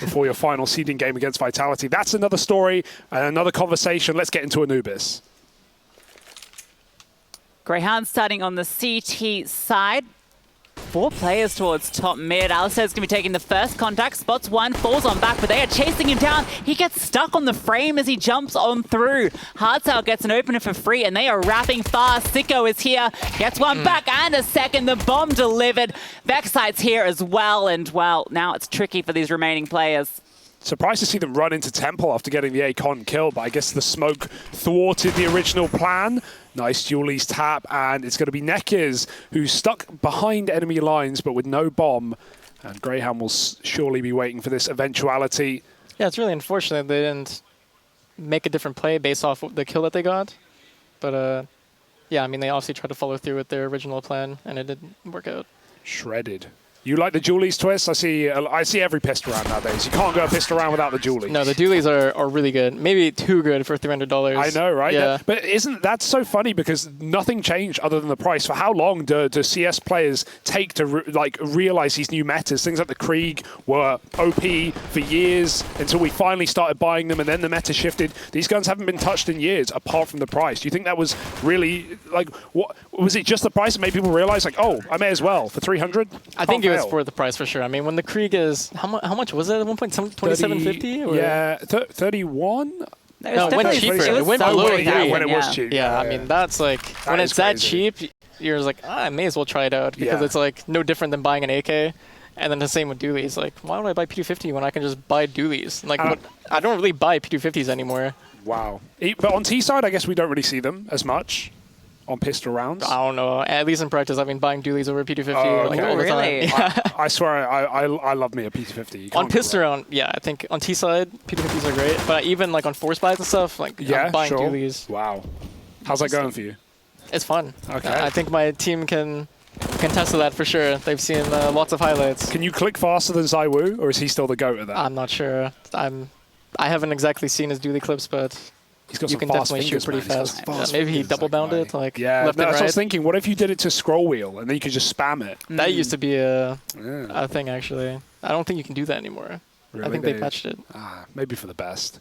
before your final seeding game against Vitality. That's another story and another conversation. Let's get into Anubis. Grayhound starting on the CT side. 4 players towards top mid. Alistair's going to be taking the first contact. Spots one, falls on back, but they are chasing him down. He gets stuck on the frame as he jumps on through. Hardstyle gets an opener for free, and they are wrapping fast. Sico is here, gets one back and a second. The bomb delivered. Vexite's here as well, and well, now it's tricky for these remaining players. Surprised to see them run into Temple after getting the Acon kill, but I guess the smoke thwarted the original plan. Nice Julie's tap, and it's going to be Nekes, who's stuck behind enemy lines, but with no bomb. And Grayhound will surely be waiting for this eventuality. Yeah, it's really unfortunate they didn't make a different play based off the kill that they got. But yeah, I mean, they obviously tried to follow through with their original plan, and it didn't work out. Shredded. You like the Julie's twist? I see every pistol round nowadays. You can't go a pistol round without the Julie's. No, the Dualies are really good. Maybe too good for $300. I know, right? Yeah. But isn't that so funny because nothing changed other than the price? For how long do CS players take to realize these new metas? Things like the Krieg were OP for years until we finally started buying them, and then the meta shifted. These guns haven't been touched in years apart from the price. Do you think that was really what was it? Just the price that made people realize oh, I may as well for 300? I think it was for the price for sure. I mean, when the Krieg is how much was it at one point? 27.50? Yeah, 31. No, it went cheaper. It went below 3. When it was cheap. Yeah, I mean that's when it's that cheap, you're just I may as well try it out because it's no different than buying an AK. And then the same with dualies. Why would I buy P250 when I can just buy dualies? I don't really buy P250s anymore. Wow. But on T side, I guess we don't really see them as much. On pistol rounds? I don't know. At least in practice, I've been buying dualies over P250 all the really? time. I swear, I love me a P250. On pistol round, yeah, I think on T side, P250s are great. But even on force buys and stuff, I'm buying dualies. Wow. How's that going for you? It's fun. Okay. I think my team can test that for sure. They've seen lots of highlights. Can you click faster than ZywOo, or is he still the GOAT at that? I'm not sure. I haven't exactly seen his dualie clips, but he's got you can definitely shoot pretty fast. Maybe he double bound it, left and right. That's what I was thinking. What if you did it to scroll wheel and then you could just spam it? That used to be a thing, actually. I don't think you can do that anymore. Really? I think they patched it. Maybe for the best.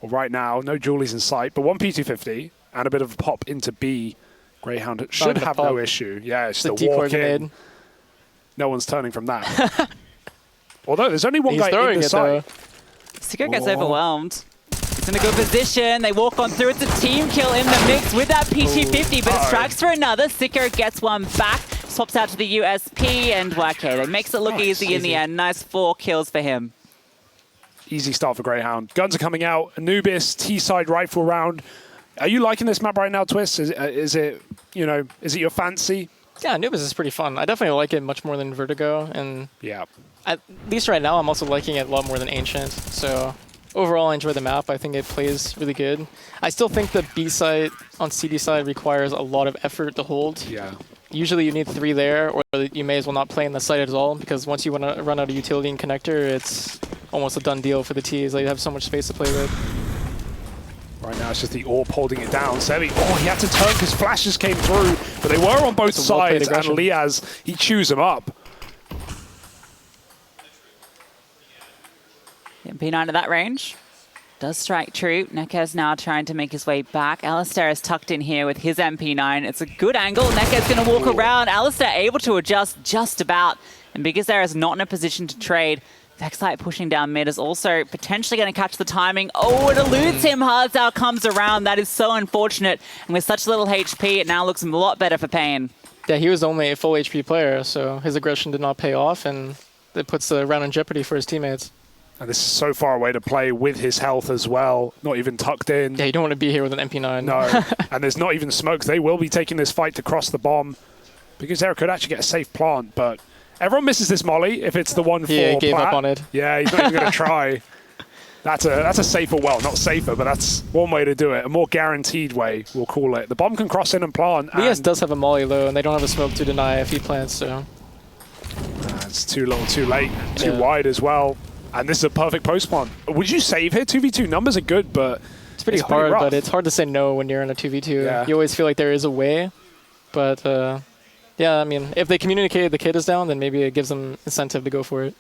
Well, right now, no Julies in sight, but one P250 and a bit of a pop into B. Grayhound should have no issue. Yeah, it's the walk in. No one's turning from that. Although there's only one guy in the side. Sico gets overwhelmed. It's in a good position. They walk on through. It's a team kill in the mix with that P250, but it strikes for another. Sico gets one back, swaps out to the USP, and okay, that makes it look easy in the end. Nice 4 kills for him. Easy start for Grayhound. Guns are coming out. Anubis, T-side rifle round. Are you liking this map right now, Twist? Is it your fancy? Yeah, Anubis is pretty fun. I definitely like it much more than Vertigo, and at least right now, I'm also liking it a lot more than Ancient. So overall, I enjoy the map. I think it plays really good. I still think the B site on CD side requires a lot of effort to hold. Yeah. Usually you need 3 there, or you may as well not play in the site at all, because once you want to run out of utility and connector, it's almost a done deal for the Ts. They have so much space to play with. Right now, it's just the AWP holding it down. Sevi, he had to turn because flashes came through, but they were on both sides, and Liaz, he chews them up. MP9 at that range. Does strike true. Nekes now trying to make his way back. Alistair is tucked in here with his MP9. It's a good angle. Nekes going to walk around. Alistair able to adjust just about. And biguzera is not in a position to trade. Vexite pushing down mid is also potentially going to catch the timing. Oh, it eludes him. Hardstyle comes around. That is so unfortunate. And with such little HP, it now looks a lot better for paiN. Yeah, he was only a full HP player, so his aggression did not pay off, and it puts the round in jeopardy for his teammates. And this is so far away to play with his health as well. Not even tucked in. Yeah, you don't want to be here with an MP9. No, and there's not even smoke. They will be taking this fight to cross the bomb. Biguzera could actually get a safe plant, but everyone misses this molly if it's the 1-4 he gave up on it. Yeah, he's not even going to try. That's a safer, well, not safer, but that's one way to do it. A more guaranteed way, we'll call it. The bomb can cross in and plant. Liaz does have a molly, though, and they don't have a smoke to deny if he plants, so. It's too little, too late, too wide as well. And this is a perfect post plant. Would you save here? 2v2 numbers are good, but it's pretty hard, but it's hard to say no when you're in a 2v2. Yeah. You always feel like there is a way, but yeah, I mean, if they communicate the kid is down, then maybe it gives them incentive to go for it.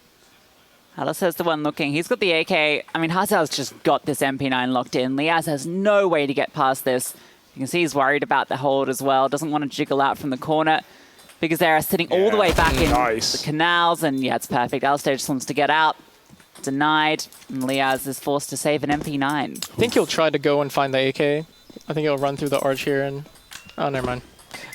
Alistair's the one looking. He's got the AK. I mean, Hazard's just got this MP9 locked in. Liaz has no way to get past this. You can see he's worried about the hold as well. Doesn't want to jiggle out from the corner. biguzera sitting all the way back in the canals. And yeah, it's perfect. Alistair just wants to get out. Denied. And Liaz is forced to save an MP9. I think he'll try to go and find the AK. I think he'll run through the arch here and... Oh, never mind.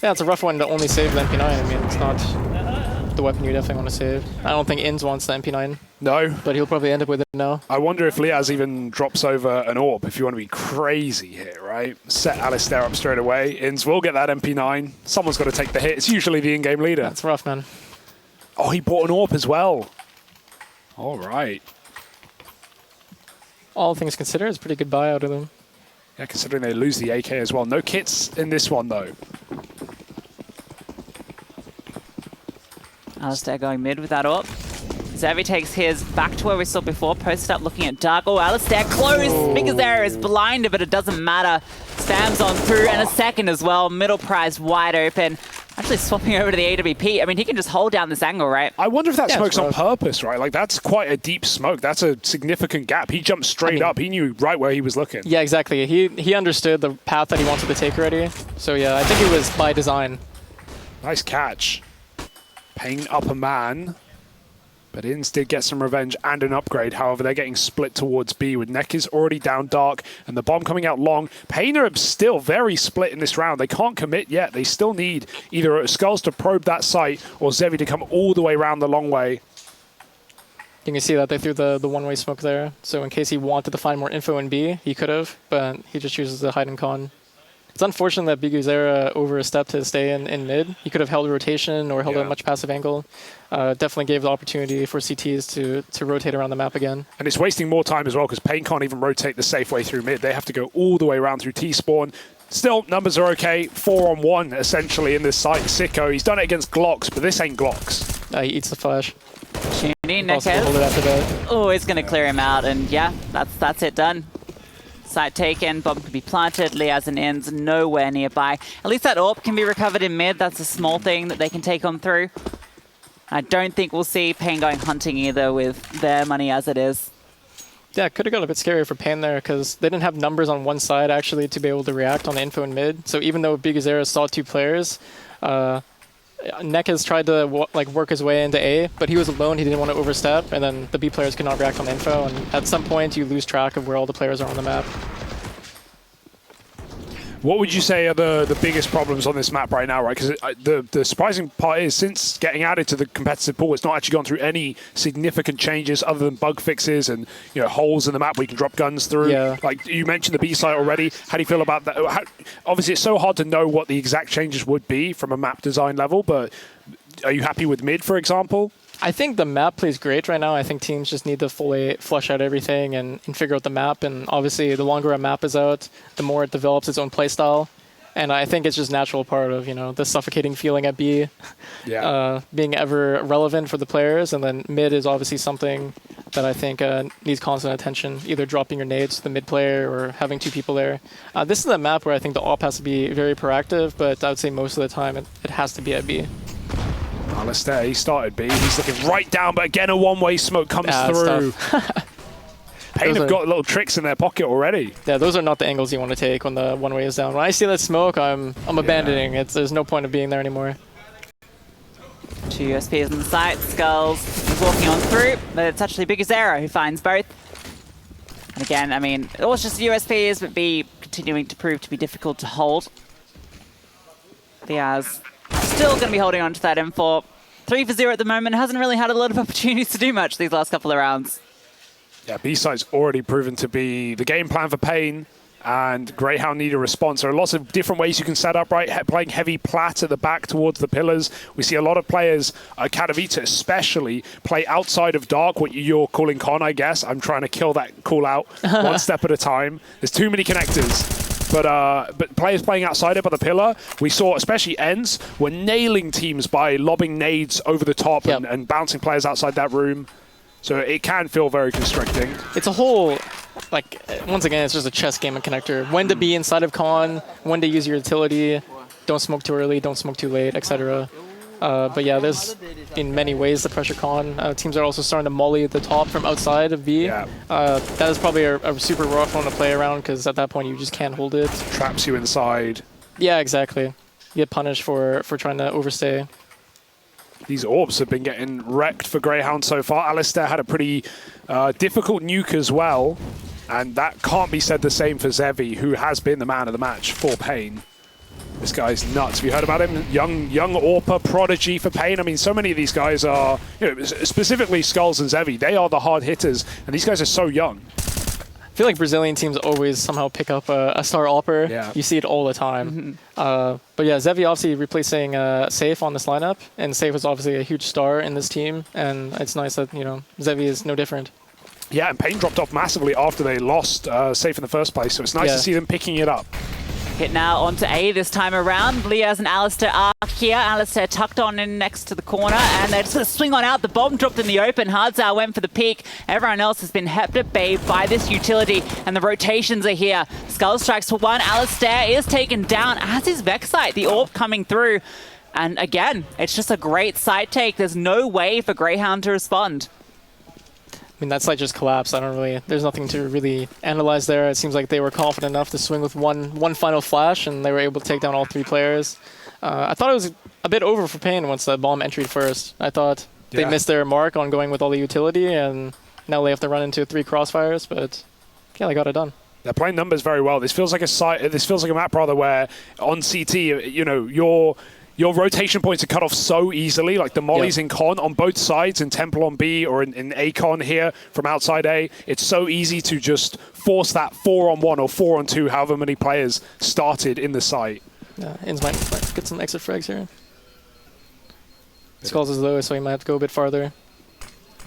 Yeah, it's a rough one to only save the MP9. I mean, it's not the weapon you definitely want to save. I don't think Inns wants the MP9. No. But he'll probably end up with it now. I wonder if Liaz even drops over an AWP if you want to be crazy here, right? Set Alistair up straight away. Inns will get that MP9. Someone's got to take the hit. It's usually the in-game leader. That's rough, man. Oh, he bought an AWP as well. All right. All things considered, it's a pretty good buy out of them. Yeah, considering they lose the AK as well. No kits in this one, though. Alistair going mid with that AWP. Xavi takes his back to where we saw before. Posted up looking at Dark. Oh, Alistair close. biguzera is blinded, but it doesn't matter. Spams on through, and a second as well. Middle prize wide open. Actually swapping over to the AWP. I mean, he can just hold down this angle, right? I wonder if that smoke's on purpose, right? Like, that's quite a deep smoke. That's a significant gap. He jumped straight up. He knew right where he was looking. Yeah, exactly. He understood the path that he wanted to take already. So, yeah, I think it was by design. Nice catch. paiN up a man. But Inns did get some revenge and an upgrade. However, they're getting split towards B with Nekker's already down Dark and the bomb coming out long. paiN are still very split in this round. They can't commit yet. They still need either Skullz to probe that site or Xavi to come all the way around the long way. You can see that they threw the one-way smoke there. So in case he wanted to find more info in B, he could have, but he just chooses to hide in con. It's unfortunate that biguzera overstepped to stay in mid. He could have held a rotation or held a much passive angle. Definitely gave the opportunity for CTs to rotate around the map again. And it's wasting more time as well because paiN can't even rotate the safe way through mid. They have to go all the way around through T-spawn. Still, numbers are okay. 4-on-1 essentially in this site. Sico, he's done it against Glocks, but this ain't Glocks. He eats the flash. Nekkez. Oh, he's going to clear him out, and yeah, that's it done. Site taken, bomb can be planted, Liaz and Inns nowhere nearby. At least that AWP can be recovered in mid. That's a small thing that they can take on through. I don't think we'll see paiN going hunting either with their money as it is. Yeah, it could have got a bit scary for paiN there because they didn't have numbers on one side actually to be able to react on the info in mid. So even though biguzera saw two players, Nekkez tried to work his way into A, but he was alone. He didn't want to overstep, and then the B players could not react on the info. And at some point, you lose track of where all the players are on the map. What would you say are the biggest problems on this map right now, right? Because the surprising part is, since getting added to the competitive pool, it's not actually gone through any significant changes other than bug fixes and holes in the map where you can drop guns through. Yeah. Like you mentioned the B site already. How do you feel about that? Obviously, it's so hard to know what the exact changes would be from a map design level, but are you happy with mid, for example? I think the map plays great right now. I think teams just need to fully flush out everything and figure out the map. And obviously, the longer a map is out, the more it develops its own playstyle. And I think it's just natural part of the suffocating feeling at B, being ever relevant for the players. And then mid is obviously something that I think needs constant attention, either dropping your nades to the mid player or having two people there. This is a map where I think the AWP has to be very proactive, but I would say most of the time it has to be at B. Alistair, he started B. He's looking right down, but again, a one-way smoke comes through. paiN have got little tricks in their pocket already. Yeah, those are not the angles you want to take when the one-way is down. When I see that smoke, I'm abandoning it. There's no point of being there anymore. Two USPs on the site. Skullz is walking on through, but it's actually biguzera who finds both. And again, I mean, it was just USPs, but B continuing to prove to be difficult to hold. Liaz still going to be holding on to that M4. 3 for 0 at the moment. Hasn't really had a lot of opportunities to do much these last couple of rounds. Yeah, B-site's already proven to be the game plan for paiN, and Grayhound need a response. There are lots of different ways you can set up, right? Playing heavy plat at the back towards the pillars. We see a lot of players, Katowice especially, play outside of Dark, what you're calling con, I guess. I'm trying to kill that call out one step at a time. There's too many connectors. But players playing outside it by the pillar, we saw especially Ends were nailing teams by lobbing nades over the top and bouncing players outside that room. So it can feel very constricting. It's a whole, once again, it's just a chess game of connector. When to be inside of con, when to use your utility, don't smoke too early, don't smoke too late, etc. But yeah, there's in many ways the pressure con. Teams are also starting to molly at the top from outside of B. Yeah. That is probably a super rough one to play around because at that point you just can't hold it. Traps you inside. Yeah, exactly. You get punished for trying to overstay. These orbs have been getting wrecked for Grayhound so far. Alistair had a pretty difficult nuke as well. And that can't be said the same for Zevi, who has been the man of the match for paiN. This guy's nuts. Have you heard about him? Young AWPer prodigy for paiN. I mean, so many of these guys are, specifically Skullz and Zevi, they are the hard hitters, and these guys are so young. I feel like Brazilian teams always somehow pick up a star AWPer. Yeah. You see it all the time. But yeah, Zevi obviously replacing Safe on this lineup, and Safe was obviously a huge star in this team, and it's nice that, Zevi is no different. Yeah, and paiN dropped off massively after they lost Safe in the first place, so it's nice to see them picking it up. Hit now onto A this time around. Liaz and Alistair are here. Alistair tucked on in next to the corner, and they're just going to swing on out. The bomb dropped in the open. Hardzao went for the peak. Everyone else has been hepped at bay by this utility, and the rotations are here. Skullz strikes for one. Alistair is taken down, as is Vexite, the orb coming through. And again, it's just a great side take. There's no way for Grayhound to respond. I mean, that site just collapsed. There's nothing to really analyze there. It seems like they were confident enough to swing with one final flash, and they were able to take down all 3 players. I thought it was a bit over for paiN once the bomb entered first. I thought they missed their mark on going with all the utility, and now they have to run into 3 crossfires, but yeah, they got it done. They're playing numbers very well. This feels like a map rather where on CT, your rotation points are cut off so easily, like the mollies in con on both sides, in Temple on B or in A con here from outside A. It's so easy to just force that 4-on-1 or 4-on-2, however many players started in the site. Yeah, Inns might get some extra frags here. Skullz is low, so he might have to go a bit farther.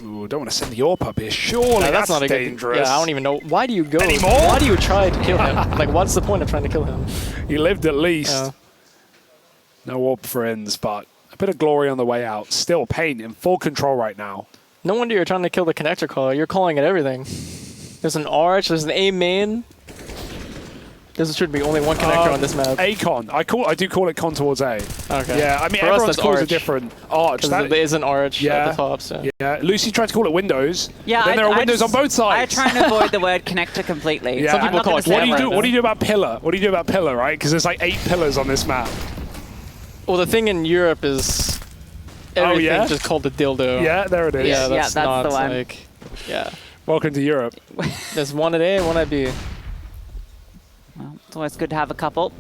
Ooh, don't want to send the AWP up here. Surely that's not dangerous. Yeah, I don't even know. Why do you go? Anymore? Why do you try to kill him? Like, what's the point of trying to kill him? He lived at least. No AWP for Inns, but a bit of glory on the way out. Still paiN in full control right now. No wonder you're trying to kill the connector caller. You're calling it everything. There's an arch, there's an A main. There should be only one connector on this map. A-con. I do call it con towards A. Okay. Yeah, I mean, for everyone's calls arch. it different. Arch. There is an arch at the top. So. Yeah, Lucy tried to call it windows. Yeah, then there are windows on both sides. I try and avoid the word connector completely. Yeah. Some people call it. What do you do about pillar? What do you do about pillar, right? Because there's like 8 pillars on this map. Well, the thing in Europe is everything just called the dildo. Yeah, there it is. Yeah, that's the one. like, Welcome to Europe. There's one at A and one at B. Well, it's always good to have a couple.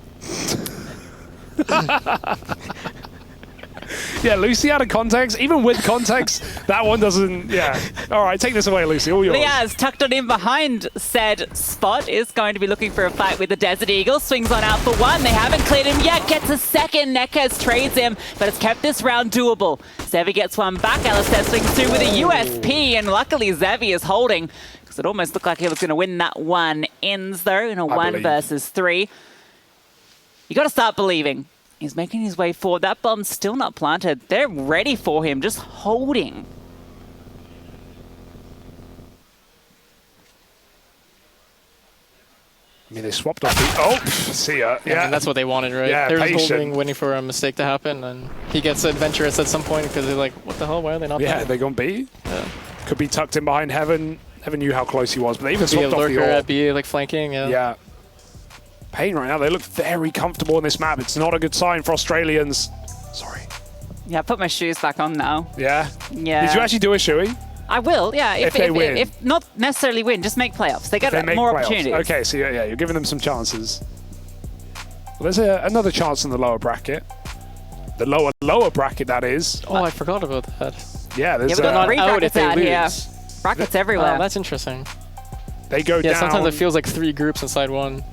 Yeah, Lucy out of context. Even with context, that one doesn't... Yeah. All right, take this away, Lucy. All yours. Liaz tucked on in behind said spot is going to be looking for a fight with the Desert Eagle. Swings on out for one. They haven't cleared him yet. Gets a second. Nekez trades him, but it's kept this round doable. Zevi gets one back. Alistair swings through with a USP, and luckily Zevi is holding because it almost looked like he was going to win that one. Ends, though, in a 1 versus 3. You got to start believing. He's making his way forward. That bomb's still not planted. They're ready for him, just holding. I mean, they swapped off the... Oh, see ya. Yeah, and that's what they wanted, right? Yeah, they're just holding, waiting for a mistake to happen, and he gets adventurous at some point because they're like, what the hell? Why are they not there? Yeah, they gone B? Yeah. Could be tucked in behind Heaven. Heaven knew how close he was, but they even swapped off the lurker at B, like flanking. Yeah. paiN right now, they look very comfortable in this map. It's not a good sign for Australians. Sorry. Yeah, put my shoes back on now. Yeah? Yeah. Did you actually do a shoey? I will, yeah. If they win. If not necessarily win, just make playoffs. They get more opportunities. Okay, so yeah, you're giving them some chances. Well, there's another chance in the lower bracket. The lower bracket, that is. Oh, I forgot about that. Yeah, there's... Yeah, not 3 out brackets if they out lose. here. Brackets everywhere. Oh, that's interesting. They go down... Yeah, sometimes it feels like 3 groups inside one.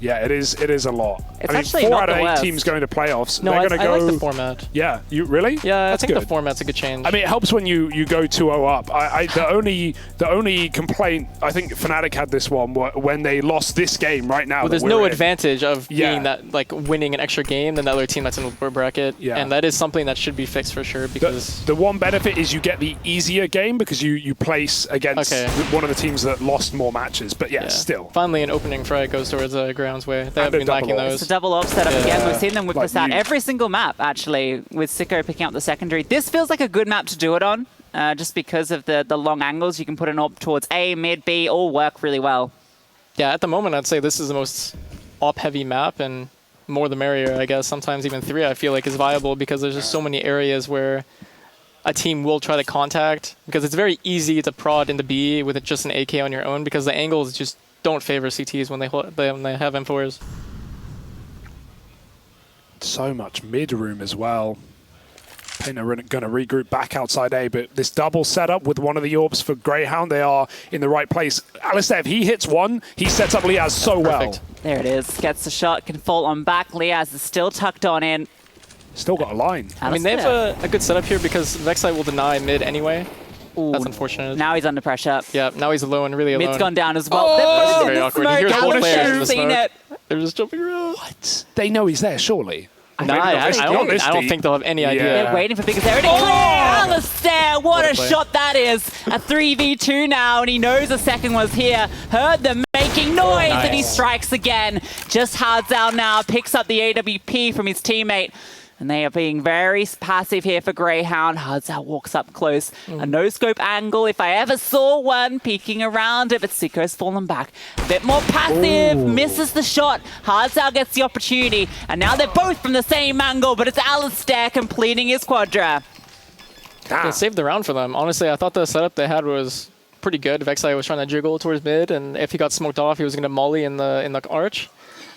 Yeah, it is a lot. It's I actually mean, 4 not out of the 8 worst. teams going to playoffs. No, They're going to go... I like the format. Yeah, you really? Yeah, That's I think good. the format's a good change. I mean, it helps when you go 2-0 up. The only complaint, I think Fnatic had this one, when they lost this game right now. Well, there's no advantage of being that, like, winning an extra game than the other team that's in the lower bracket. Yeah. And that is something that should be fixed for sure, because... The one benefit is you get the easier game because you place against one of the teams that lost more matches. But yeah, still. Finally, an opening frag goes towards Grayhound. Grayhound's way. They have been lacking those. It's a double AWP setup again. We've seen them whip this out you. every single map, actually, with Sico picking up the secondary. This feels like a good map to do it on, just because of the long angles. You can put an AWP towards A, mid, B, all work really well. Yeah, at the moment, I'd say this is the most AWP-heavy map, and more the merrier, I guess. Sometimes even 3, I feel like, is viable because there's just so many areas where a team will try to contact, because it's very easy to prod into B with just an AK on your own, because the angles just don't favor CTs when they have M4s. So much mid room as well. paiN are going to regroup back outside A, but this double setup with one of the AWPs for Grayhound, they are in the right place. Alistair, if he hits one, he sets up Liaz so well. There it is. Gets the shot, can fall on back. Liaz is still tucked on in. Still got a line. I mean, they have a good setup here because Vexite will deny mid anyway. Ooh, that's unfortunate. Now he's under pressure. Yeah, now he's alone, really alone. Mid's gone down as well. Oh, this is very awkward. He hears both players in the seen smoke. it. They're just jumping around. What? They know he's there, surely. Nah, I don't think they'll have any idea. They're waiting for biguzera to clear. Alistair, what a shot that is. A 3v2 now, and he knows the second was here. Heard them making noise, and he strikes again. Just hards out now, picks up the AWP from his teammate. And they are being very passive here for Grayhound. Hardzal walks up close. A no-scope angle, if I ever saw one, peeking around it, but Sico's fallen back. A bit more passive, misses the shot. Hardzal gets the opportunity, and now they're both from the same angle, but it's Alistair completing his quadra. They saved the round for them. Honestly, I thought the setup they had was pretty good. Vexite was trying to jiggle towards mid, and if he got smoked off, he was going to molly in the arch.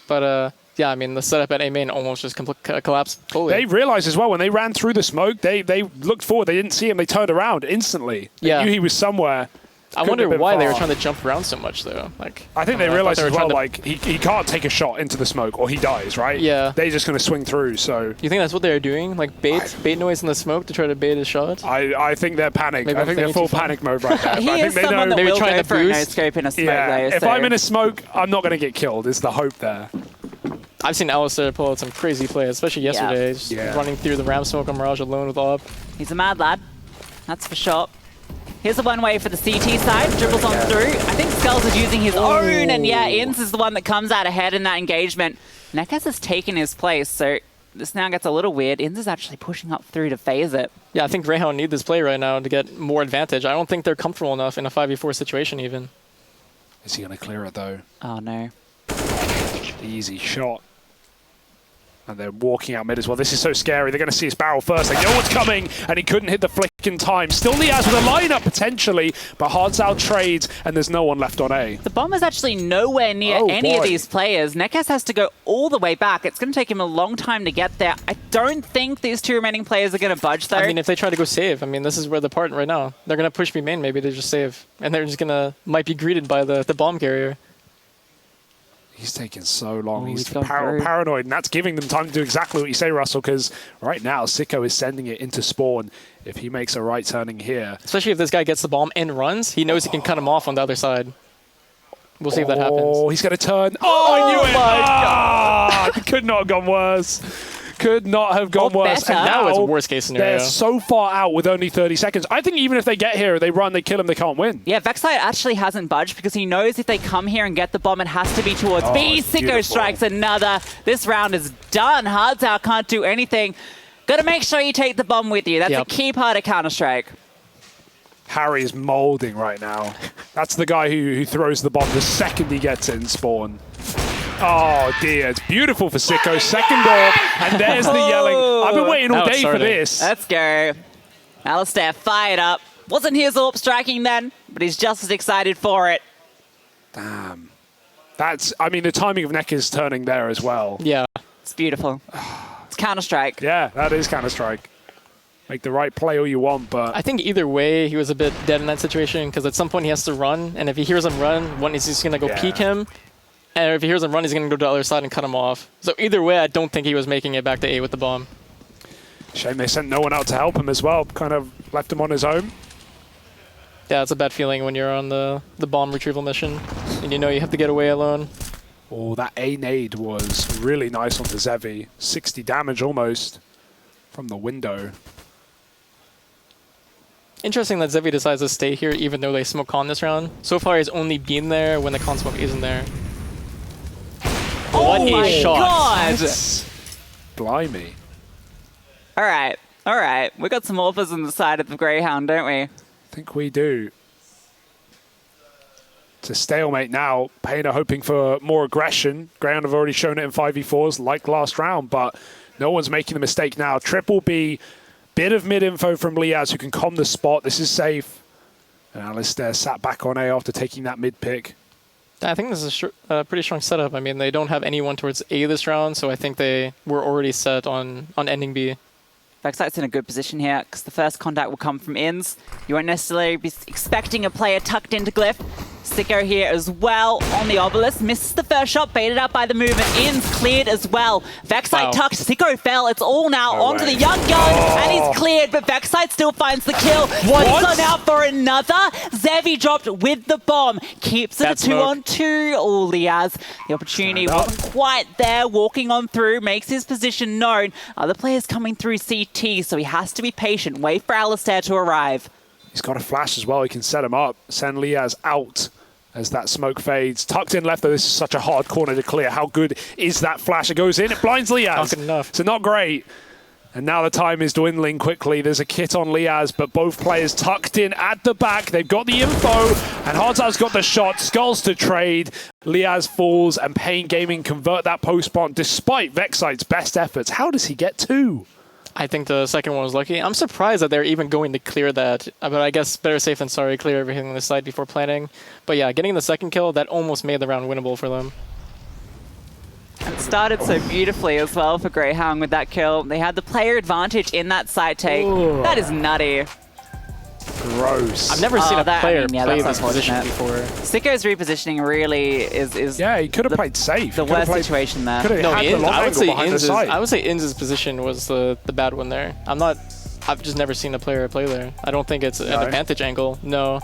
But yeah, I mean, the setup at A main almost just collapsed fully. They realized as well, when they ran through the smoke, they looked forward, they didn't see him, they turned around instantly. They knew he was somewhere. I wonder why they were trying to jump around so much, though. Like, I think they realized as well, like, he can't take a shot into the smoke or he dies, right? Yeah. They're just going to swing through, so... You think that's what they were doing? Like, bait noise in the smoke to try to bait his shot? I think they're panicked. I think they're full panic mode right now. He is someone that will go for a no-scope in a smoke, though. If I'm in a smoke, I'm not going to get killed, is the hope there. I've seen Alistair pull out some crazy plays, especially yesterday. Just running through the ramp smoke on Mirage alone with AWP. He's a mad lad, that's for sure. Here's the one way for the CT side, dribbles on through. I think Skullz is using his own, and yeah, Inns is the one that comes out ahead in that engagement. Nekas has taken his place, so this now gets a little weird. Inns is actually pushing up through to phase it. Yeah, I think Grayhound need this play right now to get more advantage. I don't think they're comfortable enough in a 5v4 situation even. Is he going to clear it though? Oh no. Easy shot. And they're walking out mid as well. This is so scary. They're going to see his barrel first. They know what's coming, and he couldn't hit the flick in time. Still Liaz with a lineup potentially, but Hardzal trades, and there's no one left on A. The bomb is actually nowhere near any of these players. Nekas has to go all the way back. It's going to take him a long time to get there. I don't think these two remaining players are going to budge, though. I mean, if they try to go save, I mean, this is where they're parting right now. They're going to push B main maybe to just save, and they're just going to might be greeted by the bomb carrier. He's taking so long. He's paranoid, and that's giving them time to do exactly what you say, Russell, because right now, Sico is sending it into spawn. If he makes a right turning here... Especially if this guy gets the bomb and runs, he knows he can cut him off on the other side. We'll see if that happens. Oh, he's going to turn. Oh, I knew it! My God! Could not have gone worse. Could not have gone worse. Better. And now it's a worst case scenario. They're so far out with only 30 seconds. I think even if they get here, they run, they kill him, they can't win. Yeah, Vexite actually hasn't budged because he knows if they come here and get the bomb, it has to be towards B. Sico strikes another. This round is done. Hardzal can't do anything. Got to make sure you take the bomb with you. That's a key part of Counter-Strike. Harry is molding right now. That's the guy who throws the bomb the second he gets it in spawn. Oh dear, it's beautiful for Sico. Second AWP, and there's the yelling. I've been waiting all day for this. Let's go. Alistair fired up. Wasn't his AWP striking then, but he's just as excited for it. Damn. That's, I mean, the timing of Nekas turning there as well. Yeah. It's beautiful. It's Counter-Strike. Yeah, that is Counter-Strike. Make the right play all you want, but... I think either way, he was a bit dead in that situation, because at some point he has to run, and if he hears him run, one is just going to go peek him. And if he hears him run, he's going to go to the other side and cut him off. So either way, I don't think he was making it back to A with the bomb. Shame they sent no one out to help him as well. Kind of left him on his own. Yeah, it's a bad feeling when you're on the bomb retrieval mission and you know you have to get away alone. Oh, that A nade was really nice onto Zevi. 60 damage almost from the window. Interesting that Zevi decides to stay here even though they smoke con this round. So far, he's only been there when the con smoke isn't there. a my shot. God. Blimey. All right. All right. We got some offers on the side of the Grayhound, don't we? I think we do. It's a stalemate now. paiN are hoping for more aggression. Grayhound have already shown it in 5v4s like last round, but no one's making the mistake now. Triple B, bit of mid-info from Liaz who can calm the spot. This is safe. And Alistair sat back on A after taking that mid pick. I think this is a pretty strong setup. I mean, they don't have anyone towards A this round, so I think they were already set on ending B. Vexite's in a good position here because the first contact will come from Inns. You won't necessarily be expecting a player tucked into Glyph. Sico here as well on the obelisk. Misses the first shot, baited out by the movement. Inns cleared as well. Vexite tucked, Sico fell. It's all now onto the young gun, and he's cleared, but Vexite still finds the kill. He's gone out for another. Zevi dropped with the bomb. Keeps it a 2-on-2. Oh, Liaz. The opportunity wasn't quite there. Walking on through, makes his position known. Other players coming through CT, so he has to be patient. Wait for Alistair to arrive. He's got a flash as well. He can set him up. Send Liaz out as that smoke fades. Tucked in left, though. This is such a hard corner to clear. How good is that flash? It goes in. It blinds Liaz. Not good enough. So not great. And now the time is dwindling quickly. There's a kit on Liaz, but both players tucked in at the back. They've got the info, and Hardtime's got the shot. Skullz to trade. Liaz falls, and paiN Gaming convert that post-spawn despite Vexite's best efforts. How does he get two? I think the second one was lucky. I'm surprised that they're even going to clear that. But I guess better safe than sorry, clear everything on the side before planning. But yeah, getting the second kill, that almost made the round winnable for them. It started so beautifully as well for Grayhound with that kill. They had the player advantage in that side take. Ooh. That is nutty. Gross. I've never seen a player play this position before. Sico's repositioning really is yeah, he could have played safe. The worst situation there. No, I would say Inns' position was the bad one there. I've just never seen a player play there. I don't think it's an advantage angle. No.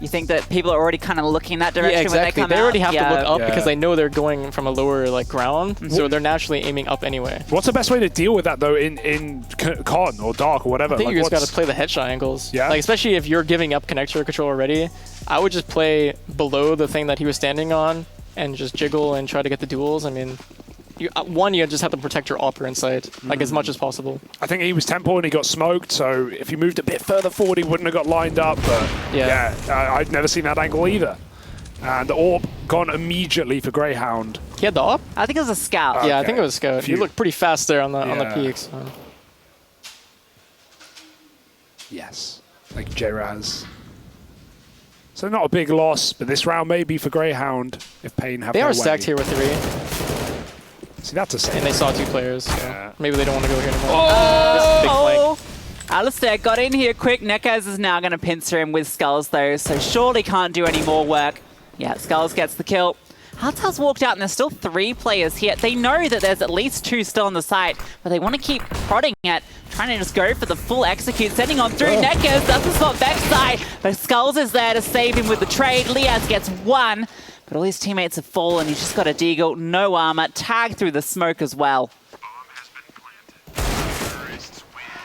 You think that people are already kind of looking that direction when they come out? They already have to look up because they know they're going from a lower ground, so they're naturally aiming up anyway. What's the best way to deal with that though in Con or Dark or whatever? I think you just got to play the headshot angles. Yeah. Especially if you're giving up connector control already, I would just play below the thing that he was standing on and just jiggle and try to get the duels. I mean, you just have to protect your upper insight as much as possible. I think he was tempo and he got smoked, so if he moved a bit further forward, he wouldn't have got lined up. But yeah, I'd never seen that angle either. And the AWP gone immediately for Grayhound. He had the AWP? I think it was a scout. Okay. Yeah, I think it was a scout. He looked pretty fast there on the peaks. Yes, like J-Raz. So not a big loss, but this round may be for Grayhound if paiN have They their are way. stacked here with 3. See, that's a save. And they saw 2 players. So maybe they don't want to go here anymore. Oh! Alistair got in here quick. Nekaz is now going to pincer him with Skullz, though, so surely can't do any more work. Yeah, Skullz gets the kill. Hardtime's walked out, and there's still 3 players here. They know that there's at least 2 still on the site, but they want to keep prodding it, trying to just go for the full execute, sending on through. Nekaz doesn't spot Vexite, but Skullz is there to save him with the trade. Liaz gets 1. But all his teammates have fallen. He's just got a deagle, no armor, tagged through the smoke as well.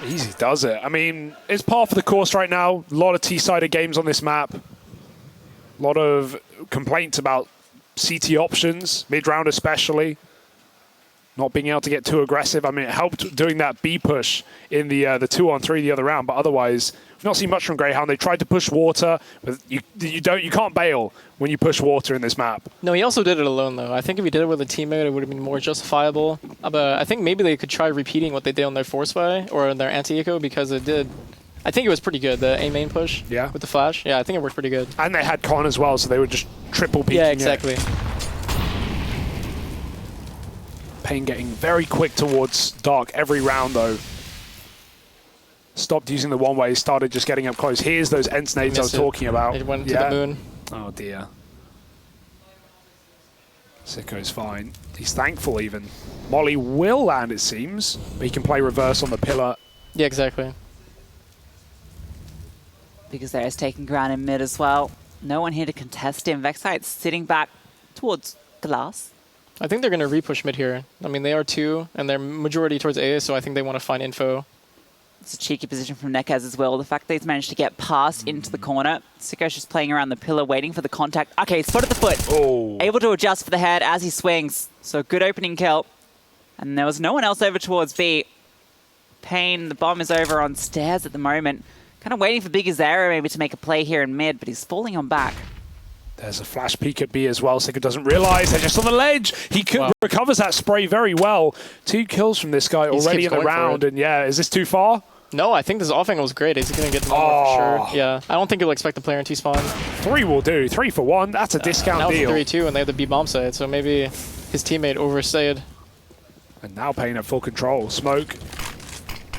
Easy does it. I mean, it's par for the course right now. A lot of T-sided games on this map. A lot of complaints about CT options, mid-round especially. Not being able to get too aggressive. I mean, it helped doing that B push in the 2-on-3 the other round, but otherwise, we've not seen much from Grayhound. They tried to push water, but you can't bail when you push water in this map. No, he also did it alone though. I think if he did it with a teammate, it would have been more justifiable. But I think maybe they could try repeating what they did on their force buy or their anti-eco because it did. I think it was pretty good, the A main push with the flash. Yeah, I think it worked pretty good. And they had Con as well, so they were just triple peeking. Yeah, exactly. paiN getting very quick towards Dark every round, though. Stopped using the one-way, started just getting up close. Here's those Ents nades I was talking about. It went to the moon. Oh, dear. Sico's fine. He's thankful, even. Molly will land, it seems, but he can play reverse on the pillar. Yeah, exactly. biguzera is taking ground in mid as well. No one here to contest him. Vexite's sitting back towards glass. I think they're going to re-push mid here. I mean, they are 2, and they're majority towards A, so I think they want to find info. It's a cheeky position from Nekaz as well. The fact that he's managed to get past into the corner. Sico's just playing around the pillar, waiting for the contact. Okay, spotted the foot. Oh. Able to adjust for the head as he swings. So good opening kill. And there was no one else over towards B. paiN, the bomb is over on stairs at the moment. Kind of waiting for biguzera maybe to make a play here in mid, but he's falling on back. There's a flash peek at B as well. Sico doesn't realize they're just on the ledge. He recovers that spray very well. 2 kills from this guy already in the round. And yeah, is this too far? No, I think this off angle is great. He's going to get the number for sure. Yeah, I don't think he'll expect the player in T-spawn. 3 will do. 3 for 1. That's a discount deal. Now it's 3-2 and they have the B bomb side, so maybe his teammate overstayed. And now paiN at full control. Smoke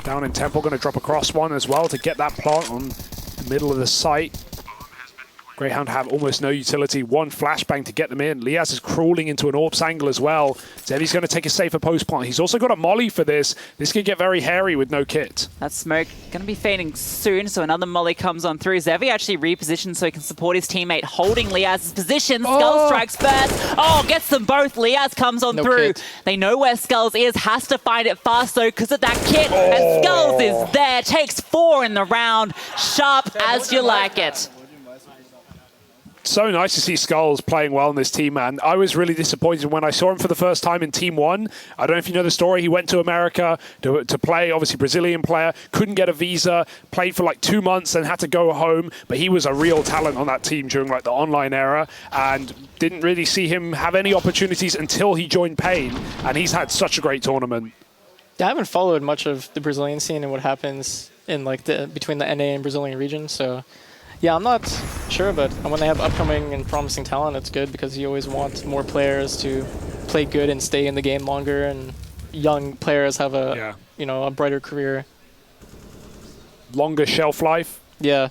down in Temple, going to drop across one as well to get that plant on the middle of the site. Grayhound have almost no utility. 1 flashbang to get them in. Liaz is crawling into an AWP's angle as well. Zevi's going to take a safer post plant. He's also got a molly for this. This could get very hairy with no kit. That smoke going to be fading soon, so another molly comes on through. Zevi actually repositioned so he can support his teammate, holding Liaz's position. Skullz strikes first. Oh, gets them both. Liaz comes on through. Kit. They know where Skullz is. Has to find it fast, though, because of that kit. And Skullz is there. Takes 4 in the round. Sharp as you like it. So nice to see Skullz playing well in this team, man. I was really disappointed when I saw him for the first time in Team 1. I don't know if you know the story. He went to America to play, obviously Brazilian player, couldn't get a visa, played for like 2 months and had to go home. But he was a real talent on that team during like the online era and didn't really see him have any opportunities until he joined paiN. And he's had such a great tournament. Yeah, I haven't followed much of the Brazilian scene and what happens in like between the NA and Brazilian region, so yeah, I'm not sure, but when they have upcoming and promising talent, it's good because you always want more players to play good and stay in the game longer, and young players have a a brighter career. Longer shelf life. Yeah.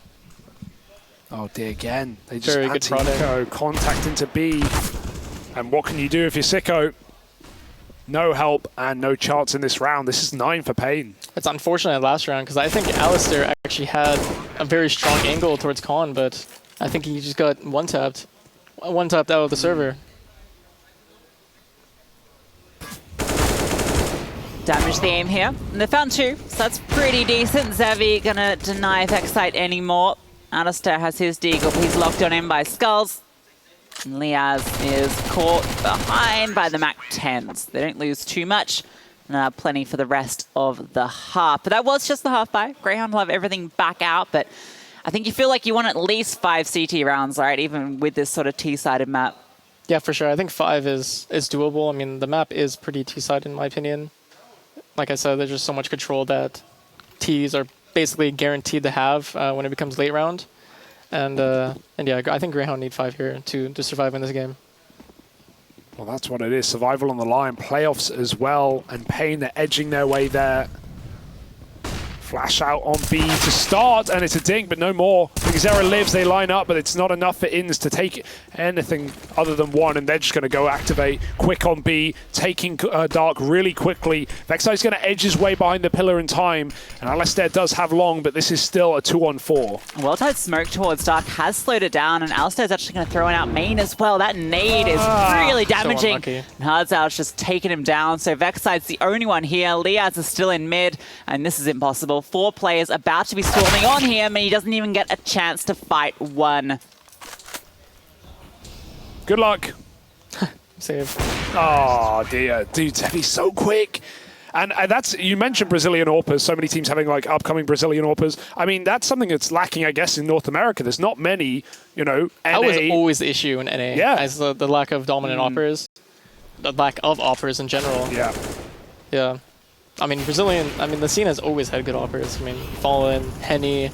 Oh dear, again. They just very good product. Contact into B. And what can you do if you're Sico? No help and no chance in this round. This is 9 for paiN. It's unfortunate last round because I think Alistair actually had a very strong angle towards Con, but I think he just got one-tapped out of the server. Damage the aim here. And they found 2, so that's pretty decent. Zevi gonna deny Vexite anymore. Alistair has his deagle, but he's locked on in by Skullz. And Liaz is caught behind by the MAC-10s. They don't lose too much. Plenty for the rest of the half. But that was just the half buy. Grayhound will have everything back out, but I think you feel like you want at least 5 CT rounds, right? Even with this sort of T-sided map. Yeah, for sure. I think 5 is doable. I mean, the map is pretty T-sided in my opinion. Like I said, there's just so much control that Ts are basically guaranteed to have when it becomes late round. And yeah, I think Grayhound need 5 here to survive in this game. Well, that's what it is. Survival on the line. Playoffs as well. And paiN, they're edging their way there. Flash out on B to start, and it's a dink, but no more. biguzera lives, they line up, but it's not enough for Ins to take anything other than 1, and they're just going to go activate quick on B, taking Dark really quickly. Vexite's going to edge his way behind the pillar in time, and Alistair does have long, but this is still a 2-on-4. Well-timed smoke towards Dark has slowed it down, and Alistair's actually going to throw it out main as well. That nade is really damaging. So and Hardzout's just taking him down, so Vexite's the only one here. Liaz is still in mid, and this is impossible. 4 players about to be swarming on him, and he doesn't even get a chance to fight 1. Good luck. Save. Oh dear, dude, he's so quick. And that's, you mentioned Brazilian AWPers, so many teams having like upcoming Brazilian AWPers. I mean, that's something that's lacking, I guess, in North America. There's not many, you know, NA. That was always the issue in NA, as the lack of dominant AWPers. The lack of AWPers in general. Yeah. Yeah. I mean, the scene has always had good AWPers. I mean, Fallen, Henny,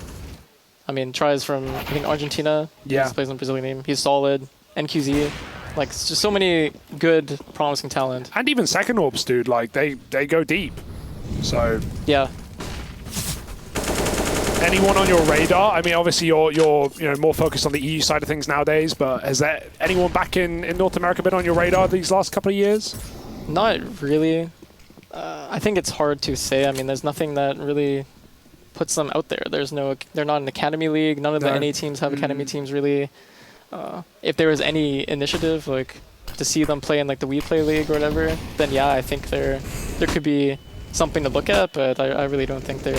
I mean, tries from, I think, Argentina. Yeah. He plays on Brazilian name. He's solid. NQZ. Like, it's just so many good, promising talent. And even second AWPs, dude, like, they go deep. So... Yeah. Anyone on your radar? I mean, obviously you're more focused on the EU side of things nowadays, but has there anyone back in North America been on your radar these last couple of years? Not really. I think it's hard to say. I mean, there's nothing that really puts them out there. They're not an academy league. None of the NA teams have academy teams really. If there was any initiative, like to see them play in like the We Play League or whatever, then yeah, I think there could be something to look at, but I really don't think there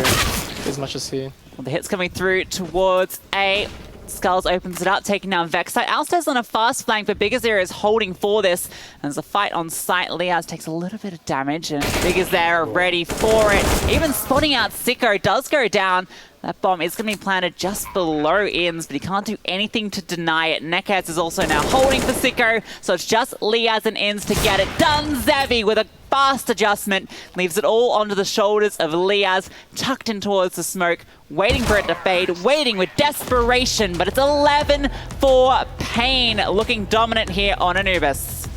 is much to see. Well, the hit's coming through towards A. Skullz opens it up, taking down Vexite. Alistair's on a fast flank, but biguzera is holding for this. And there's a fight on site. Liaz takes a little bit of damage, and biguzera ready for it. Even spotting out Sico does go down. That bomb is going to be planted just below Inns, but he can't do anything to deny it. Nekaz is also now holding for Sico, so it's just Liaz and Inns to get it done. Zevi with a fast adjustment leaves it all onto the shoulders of Liaz, tucked in towards the smoke, waiting for it to fade, waiting with desperation, but it's 11 for paiN, looking dominant here on Anubis.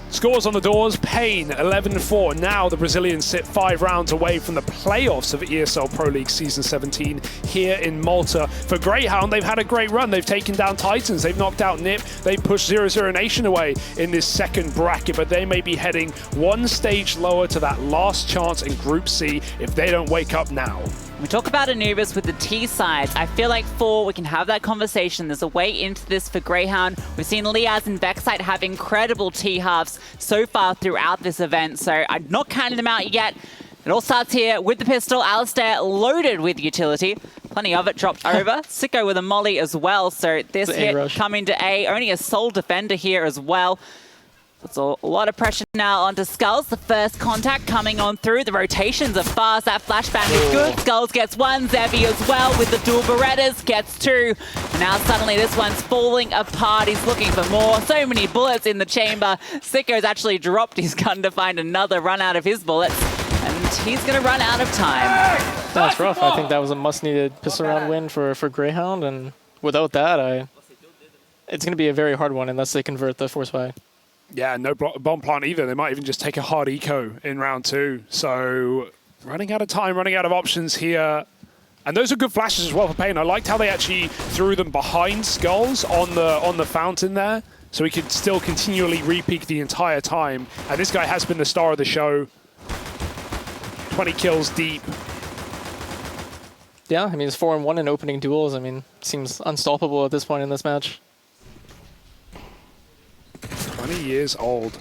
Scores on the doors, paiN 11-4. Now the Brazilians sit 5 rounds away from the playoffs of ESL Pro League Season 17 here in Malta. For Grayhound, they've had a great run. They've taken down Titans, they've knocked out NIP, they pushed 0-0 Nation away in this second bracket, but they may be heading one stage lower to that last chance in Group C if they don't wake up now. We talk about Anubis with the T sides. I feel like we can have that conversation. There's a way into this for Grayhound. We've seen Liaz and Vexite have incredible T halves so far throughout this event, so I'm not counting them out yet. It all starts here with the pistol. Alistair loaded with utility. Plenty of it dropped over. Sico with a molly as well, so this hit coming to A. Only a sole defender here as well. Puts a lot of pressure now onto Skullz. The first contact coming on through. The rotations are fast. That flashbang is good. Skullz gets one. Zevi as well with the dual Berettas gets two. And now suddenly this one's falling apart. He's looking for more. So many bullets in the chamber. Sico's actually dropped his gun to find another run out of his bullets. And he's going to run out of time. That's rough. I think that was a must-needed pistol round win for Grayhound. And without that, it's going to be a very hard one unless they convert the force buy. Yeah, no bomb plant either. They might even just take a hard eco in round 2. So running out of time, running out of options here. And those are good flashes as well for paiN. I liked how they actually threw them behind Skullz on the fountain there. So he could still continually re-peek the entire time. And this guy has been the star of the show. 20 kills deep. Yeah, I mean, it's 4-1 in opening duels. I mean, seems unstoppable at this point in this match. 20 years old.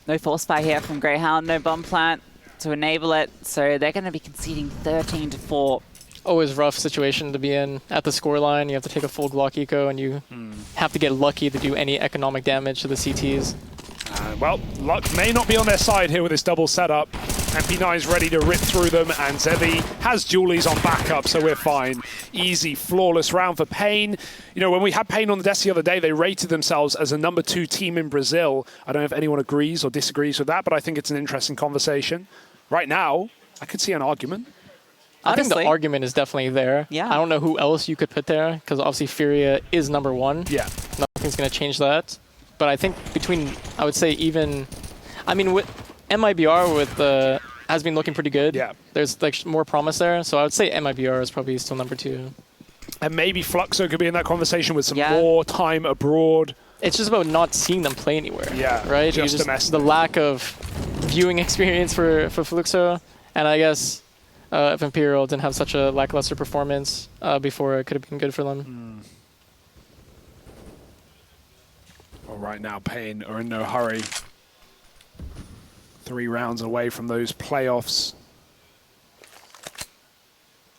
No force buy here from Grayhound, no bomb plant to enable it, so they're going to be conceding 13-4. Always rough situation to be in at the scoreline. You have to take a full Glock eco, and you have to get lucky to do any economic damage to the CTs. Well, luck may not be on their side here with this double setup. MP9's ready to rip through them, and Zevi has Julies on backup, so we're fine. Easy, flawless round for paiN. You know, when we had paiN on the desk the other day, they rated themselves as a #2 team in Brazil. I don't know if anyone agrees or disagrees with that, but I think it's an interesting conversation. Right now, I could see an argument. I think the argument is definitely there. Yeah. I don't know who else you could put there, because obviously Furia is #1. Yeah. Nothing's going to change that. But I think between, I would say even, I mean, with MIBR has been looking pretty good. Yeah. There's like more promise there. So I would say MIBR is probably still #2. And maybe Fluxo could be in that conversation with some more time abroad. It's just about not seeing them play anywhere. Yeah, right? just domestic. The lack of viewing experience for Fluxo. And I guess if Imperial didn't have such a lackluster performance before, it could have been good for them. Well, right now, paiN are in no hurry. 3 rounds away from those playoffs.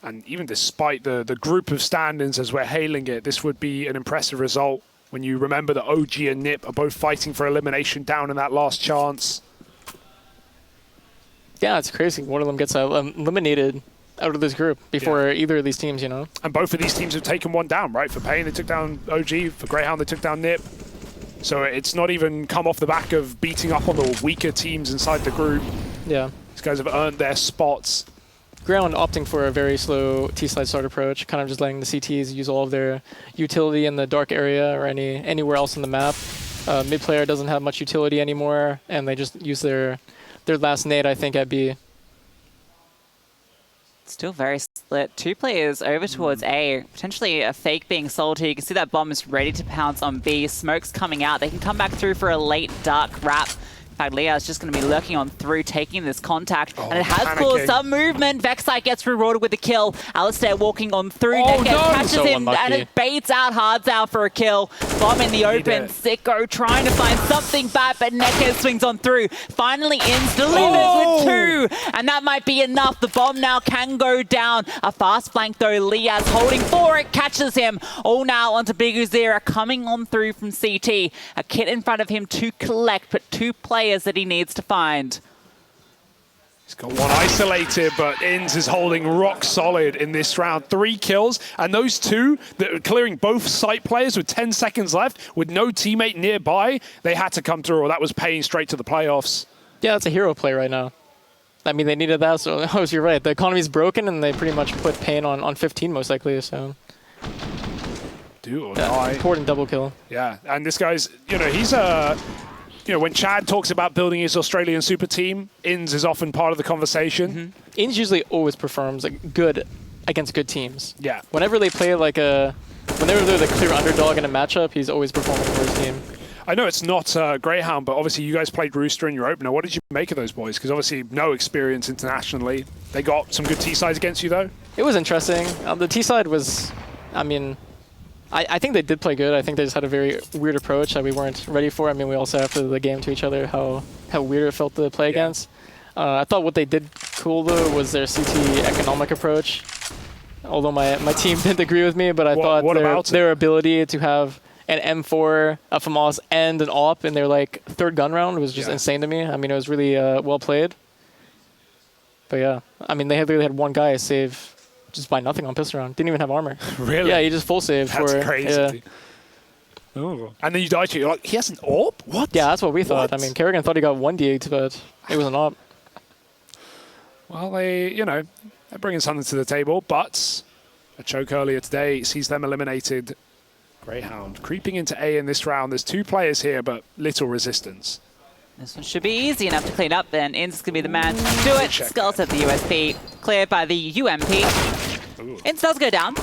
And even despite the group of stand-ins as we're hailing it, this would be an impressive result when you remember that OG and Nip are both fighting for elimination down in that last chance. Yeah, it's crazy. One of them gets eliminated out of this group before either of these teams, you know? And both of these teams have taken one down, right? For paiN, they took down OG. For Grayhound, they took down Nip. So it's not even come off the back of beating up on the weaker teams inside the group. Yeah. These guys have earned their spots. Grayhound opting for a very slow T-slide start approach, kind of just letting the CTs use all of their utility in the dark area or anywhere else in the map. Mid player doesn't have much utility anymore, and they just use their last nade, I think, at B. Still very split. 2 players over towards A. Potentially a fake being sold here. You can see that bomb is ready to pounce on B. Smoke's coming out. They can come back through for a late dark wrap. In fact, Leah's just going to be lurking on through, taking this contact. And it has caused some movement. Vexite gets rewarded with a kill. Alistair walking on through. Catches him, and it baits out Hardzow for a kill. Bomb in the open. Sico trying to find something bad, but Nekez swings on through. Finally ins, delivers with 2. And that might be enough. The bomb now can go down. A fast flank, though. Liaz holding for it. Catches him. All now onto biguzera, coming on through from CT. A kit in front of him to collect, but 2 players that he needs to find. He's got one isolated, but Inns is holding rock solid in this round. 3 kills, and those 2 that are clearing both site players with 10 seconds left, with no teammate nearby, they had to come through, or that was paiN straight to the playoffs. Yeah, it's a hero play right now. I mean, they needed that, so you're right. The economy's broken, and they pretty much put paiN on 15 most likely, so. Do or die. Important double kill. Yeah, and this guy's, he's a... when Chad talks about building his Australian super team, Inns is often part of the conversation. Inns usually always performs good against good teams. Yeah. Whenever they play whenever they're the clear underdog in a matchup, he's always performing for his team. I know it's not Grayhound, but obviously you guys played Rooster in your opener. What did you make of those boys? Because obviously no experience internationally. They got some good T-sides against you, though? It was interesting. The T-side was, I mean, I think they did play good. I think they just had a very weird approach that we weren't ready for. I mean, we also after the game to each other how weird it felt to play against. I thought what they did cool, though, was their CT economic approach. Although my team didn't agree with me, but I thought their ability to have an M4, a FAMAS, and an AWP in their like third gun round was just insane to me. I mean, it was really well played. But yeah, I mean, they literally had one guy save just by nothing on pistol round. Didn't even have armor. Really? Yeah, he just full saved. That's crazy. Yeah. Oh. And then you died to it. You're like, he has an AWP? What? Yeah, that's what we thought. I mean, Kerrigan thought he got 1d8, but it was an AWP. Well, they're bringing something to the table, but a choke earlier today sees them eliminated. Grayhound creeping into A in this round. There's 2 players here, but little resistance. This one should be easy enough to clean up then. Inns going to be the man to do it. Skullz at the USP. Cleared by the UMP. Inns does go down,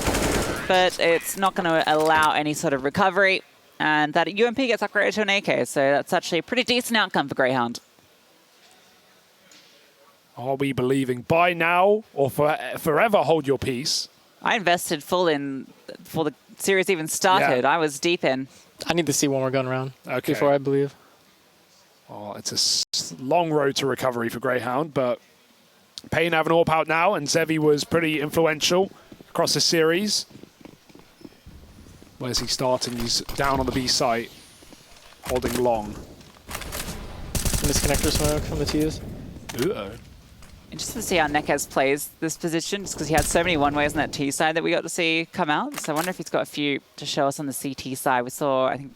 but it's not going to allow any sort of recovery. And that UMP gets upgraded to an AK, so that's actually a pretty decent outcome for Grayhound. Are we believing buy now or forever hold your peace? I invested full in before the series even started. I was deep in. I need to see one more gun round before I believe. Oh, it's a long road to recovery for Grayhound, but paiN have an AWP out now, and Zevi was pretty influential across the series. Where's he starting? He's down on the B site, holding long. Misconnector smoke from the T's. Uh-oh. Interested to see how Nekez plays this position, just because he had so many one-ways on that T side that we got to see come out. So I wonder if he's got a few to show us on the CT side. We saw, I think,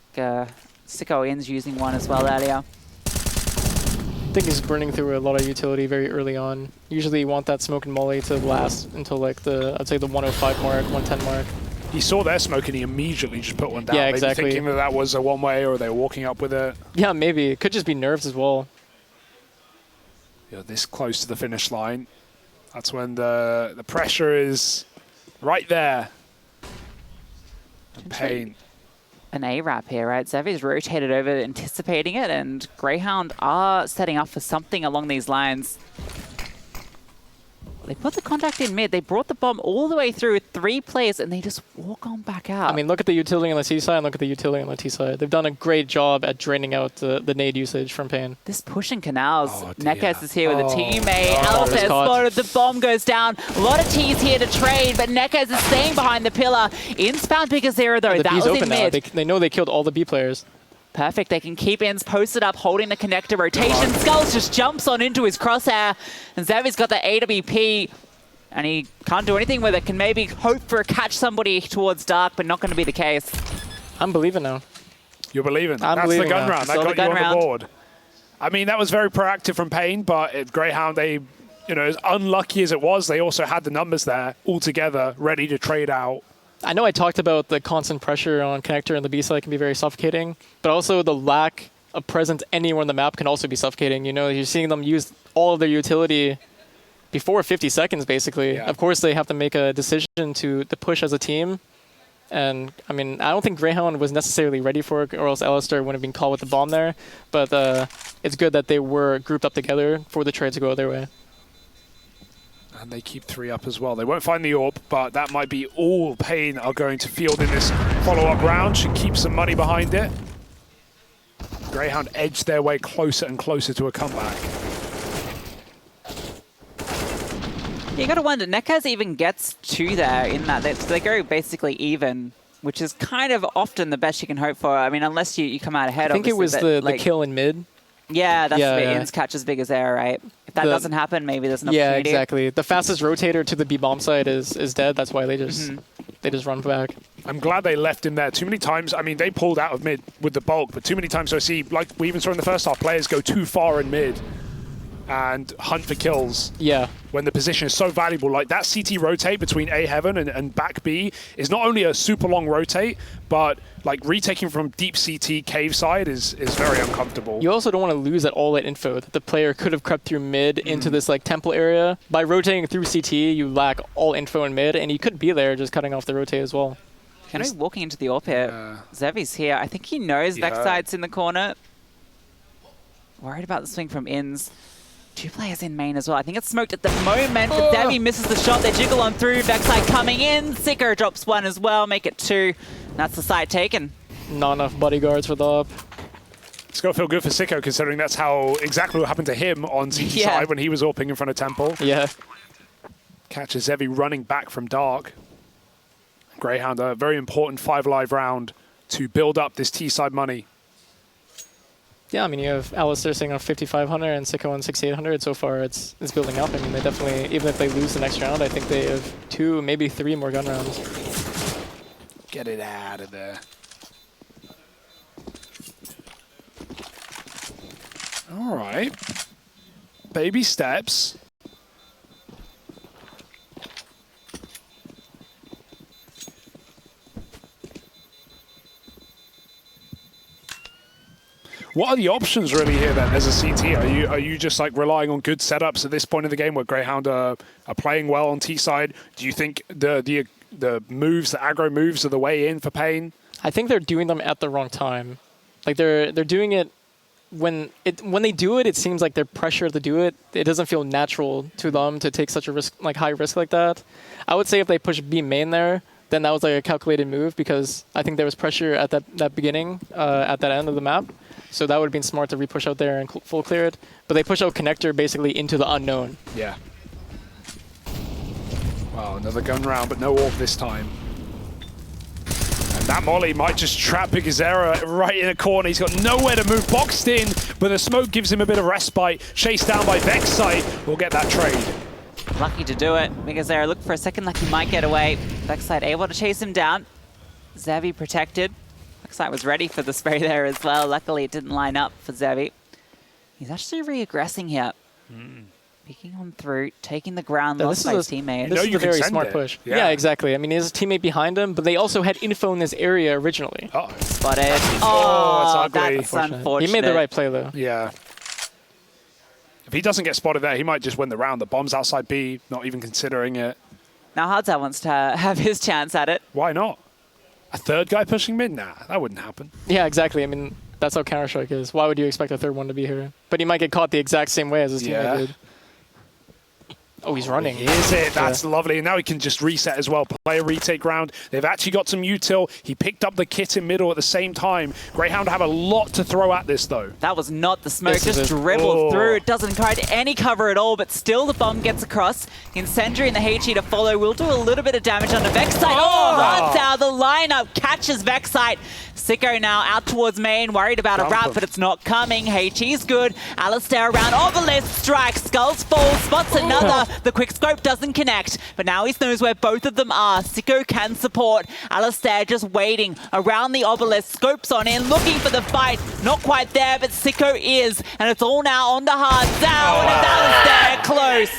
Sico In's using one as well earlier. I think he's burning through a lot of utility very early on. Usually you want that smoke and molly to last until like I'd say the 105 mark, 110 mark. He saw their smoke and he immediately just put one down. Yeah, exactly. Maybe thinking that was a one-way or they were walking up with it. Yeah, maybe. It could just be nerves as well. You're this close to the finish line. That's when the pressure is right there. paiN. An A-Wrap here, right? Zevi's rotated over, anticipating it, and Grayhound are setting up for something along these lines. They put the contact in mid. They brought the bomb all the way through 3 players, and they just walk on back out. I mean, look at the utility on the C side and look at the utility on the T side. They've done a great job at draining out the nade usage from paiN. This pushing canals. Nekez is here with a teammate. Alistair spotted. The bomb goes down. A lot of T's here to trade, but Nekez is staying behind the pillar. Inbound biguzera, though. That was in mid. They know they killed all the B players. Perfect. They can keep Inns posted up, holding the connector rotation. Skullz just jumps on into his crosshair, and Zevi's got the AWP, and he can't do anything with it. Can maybe hope for a catch somebody towards dark, but not going to be the case. I'm believing now. You're believing. That's the gun round. That got you on the board. I mean, that was very proactive from paiN, but Grayhound, they, as unlucky as it was, they also had the numbers there all together, ready to trade out. I know I talked about the constant pressure on connector and the B side can be very suffocating, but also the lack of presence anywhere on the map can also be suffocating. You're seeing them use all of their utility before 50 seconds, basically. Yeah. Of course, they have to make a decision to push as a team. And, I mean, I don't think Grayhound was necessarily ready for it, or else Alistair wouldn't have been caught with the bomb there. But it's good that they were grouped up together for the trade to go their way. And they keep 3 up as well. They won't find the AWP, but that might be all paiN are going to field in this follow-up round. Should keep some money behind it. Grayhound edged their way closer and closer to a comeback. You got to wonder, Nekez even gets to there in that they go basically even, which is kind of often the best you can hope for. I mean, unless you come out ahead. I think it was the kill in mid. Yeah, that's where Inns catches biguzera, right? If that doesn't happen, maybe there's an opportunity. Yeah, exactly. The fastest rotator to the B bomb side is dead. That's why they just run back. I'm glad they left him there. Too many times, I mean, they pulled out of mid with the bulk, but too many times I see, like we even saw in the first half, players go too far in mid and hunt for kills. Yeah. When the position is so valuable. Like that CT rotate between A heaven and back B is not only a super long rotate, but like retaking from deep CT cave side is very uncomfortable. You also don't want to lose all that info that the player could have crept through mid into this like temple area. By rotating through CT, you lack all info in mid, and you could be there just cutting off the rotate as well. Kind of walking into the AWP here. Zevi's here. I think he knows Vexite's in the corner. Worried about the swing from Inns. 2 players in main as well. I think it's smoked at the moment, but Zevi misses the shot. They jiggle on through. Vexite coming in. Sico drops 1 as well. Make it 2. That's the site taken. Not enough bodyguards for the up. It's got to feel good for Sico, considering that's how exactly what happened to him on CT side when he was AWPing in front of Temple. Yeah. Catches Zevi running back from Dark. Grayhound, a very important 5 live round to build up this T-side money. Yeah, I mean, you have Alistair sitting on 5,500 and Sico on 6,800. So far, it's building up. I mean, they definitely, even if they lose the next round, I think they have 2, maybe 3 more gun rounds. Get it out of there. All right. Baby steps. What are the options really here then as a CT? Are you just like relying on good setups at this point in the game where Grayhound are playing well on T side? Do you think the moves, the aggro moves are the way in for paiN? I think they're doing them at the wrong time. Like they're doing it when they do it, it seems like they're pressured to do it. It doesn't feel natural to them to take such a risk, like high risk like that. I would say if they push B main there, then that was like a calculated move because I think there was pressure at that beginning, at that end of the map. So that would have been smart to re-push out there and full clear it. But they push out connector basically into the unknown. Yeah. Well, another gun round, but no AWP this time. And that molly might just trap biguzera right in a corner. He's got nowhere to move, boxed in, but the smoke gives him a bit of respite. Chased down by Vexite. We'll get that trade. Lucky to do it. biguzera looked for a second like he might get away. Vexite able to chase him down. Zevi protected. Vexite was ready for the spray there as well. Luckily, it didn't line up for Zevi. He's actually re-aggressing here. Peeking on through, taking the ground, lost by his teammate. This is a very smart push. Yeah, exactly. I mean, he has a teammate behind him, but they also had info in this area originally. Spotted. Oh, it's ugly. That's unfortunate. He made the right play, though. Yeah. If he doesn't get spotted there, he might just win the round. The bomb's outside B, not even considering it. Now Hardstyle wants to have his chance at it. Why not? A third guy pushing mid? Nah, that wouldn't happen. Yeah, exactly. I mean, that's how Counter-Strike is. Why would you expect a third one to be here? But he might get caught the exact same way as his teammate did. Oh, he's running. Is it? That's lovely. And now he can just reset as well. Play a retake round. They've actually got some util. He picked up the kit in middle at the same time. Grayhound have a lot to throw at this, though. That was not the smoke. Just dribbled through. It doesn't provide any cover at all, but still the bomb gets across. Incendiary and the HE to follow will do a little bit of damage under Vexite. Hardstyle, the lineup catches Vexite. Sico now out towards main, worried about a wrap, but it's not coming. HE's good. Alistair around Obelisk, strikes. Skullz falls, spots another. The quick scope doesn't connect, but now he knows where both of them are. Sico can support. Alistair just waiting around the Obelisk. Scopes on in, looking for the fight. Not quite there, but Sico is. And it's all now on the Hardstyle. And Alistair close.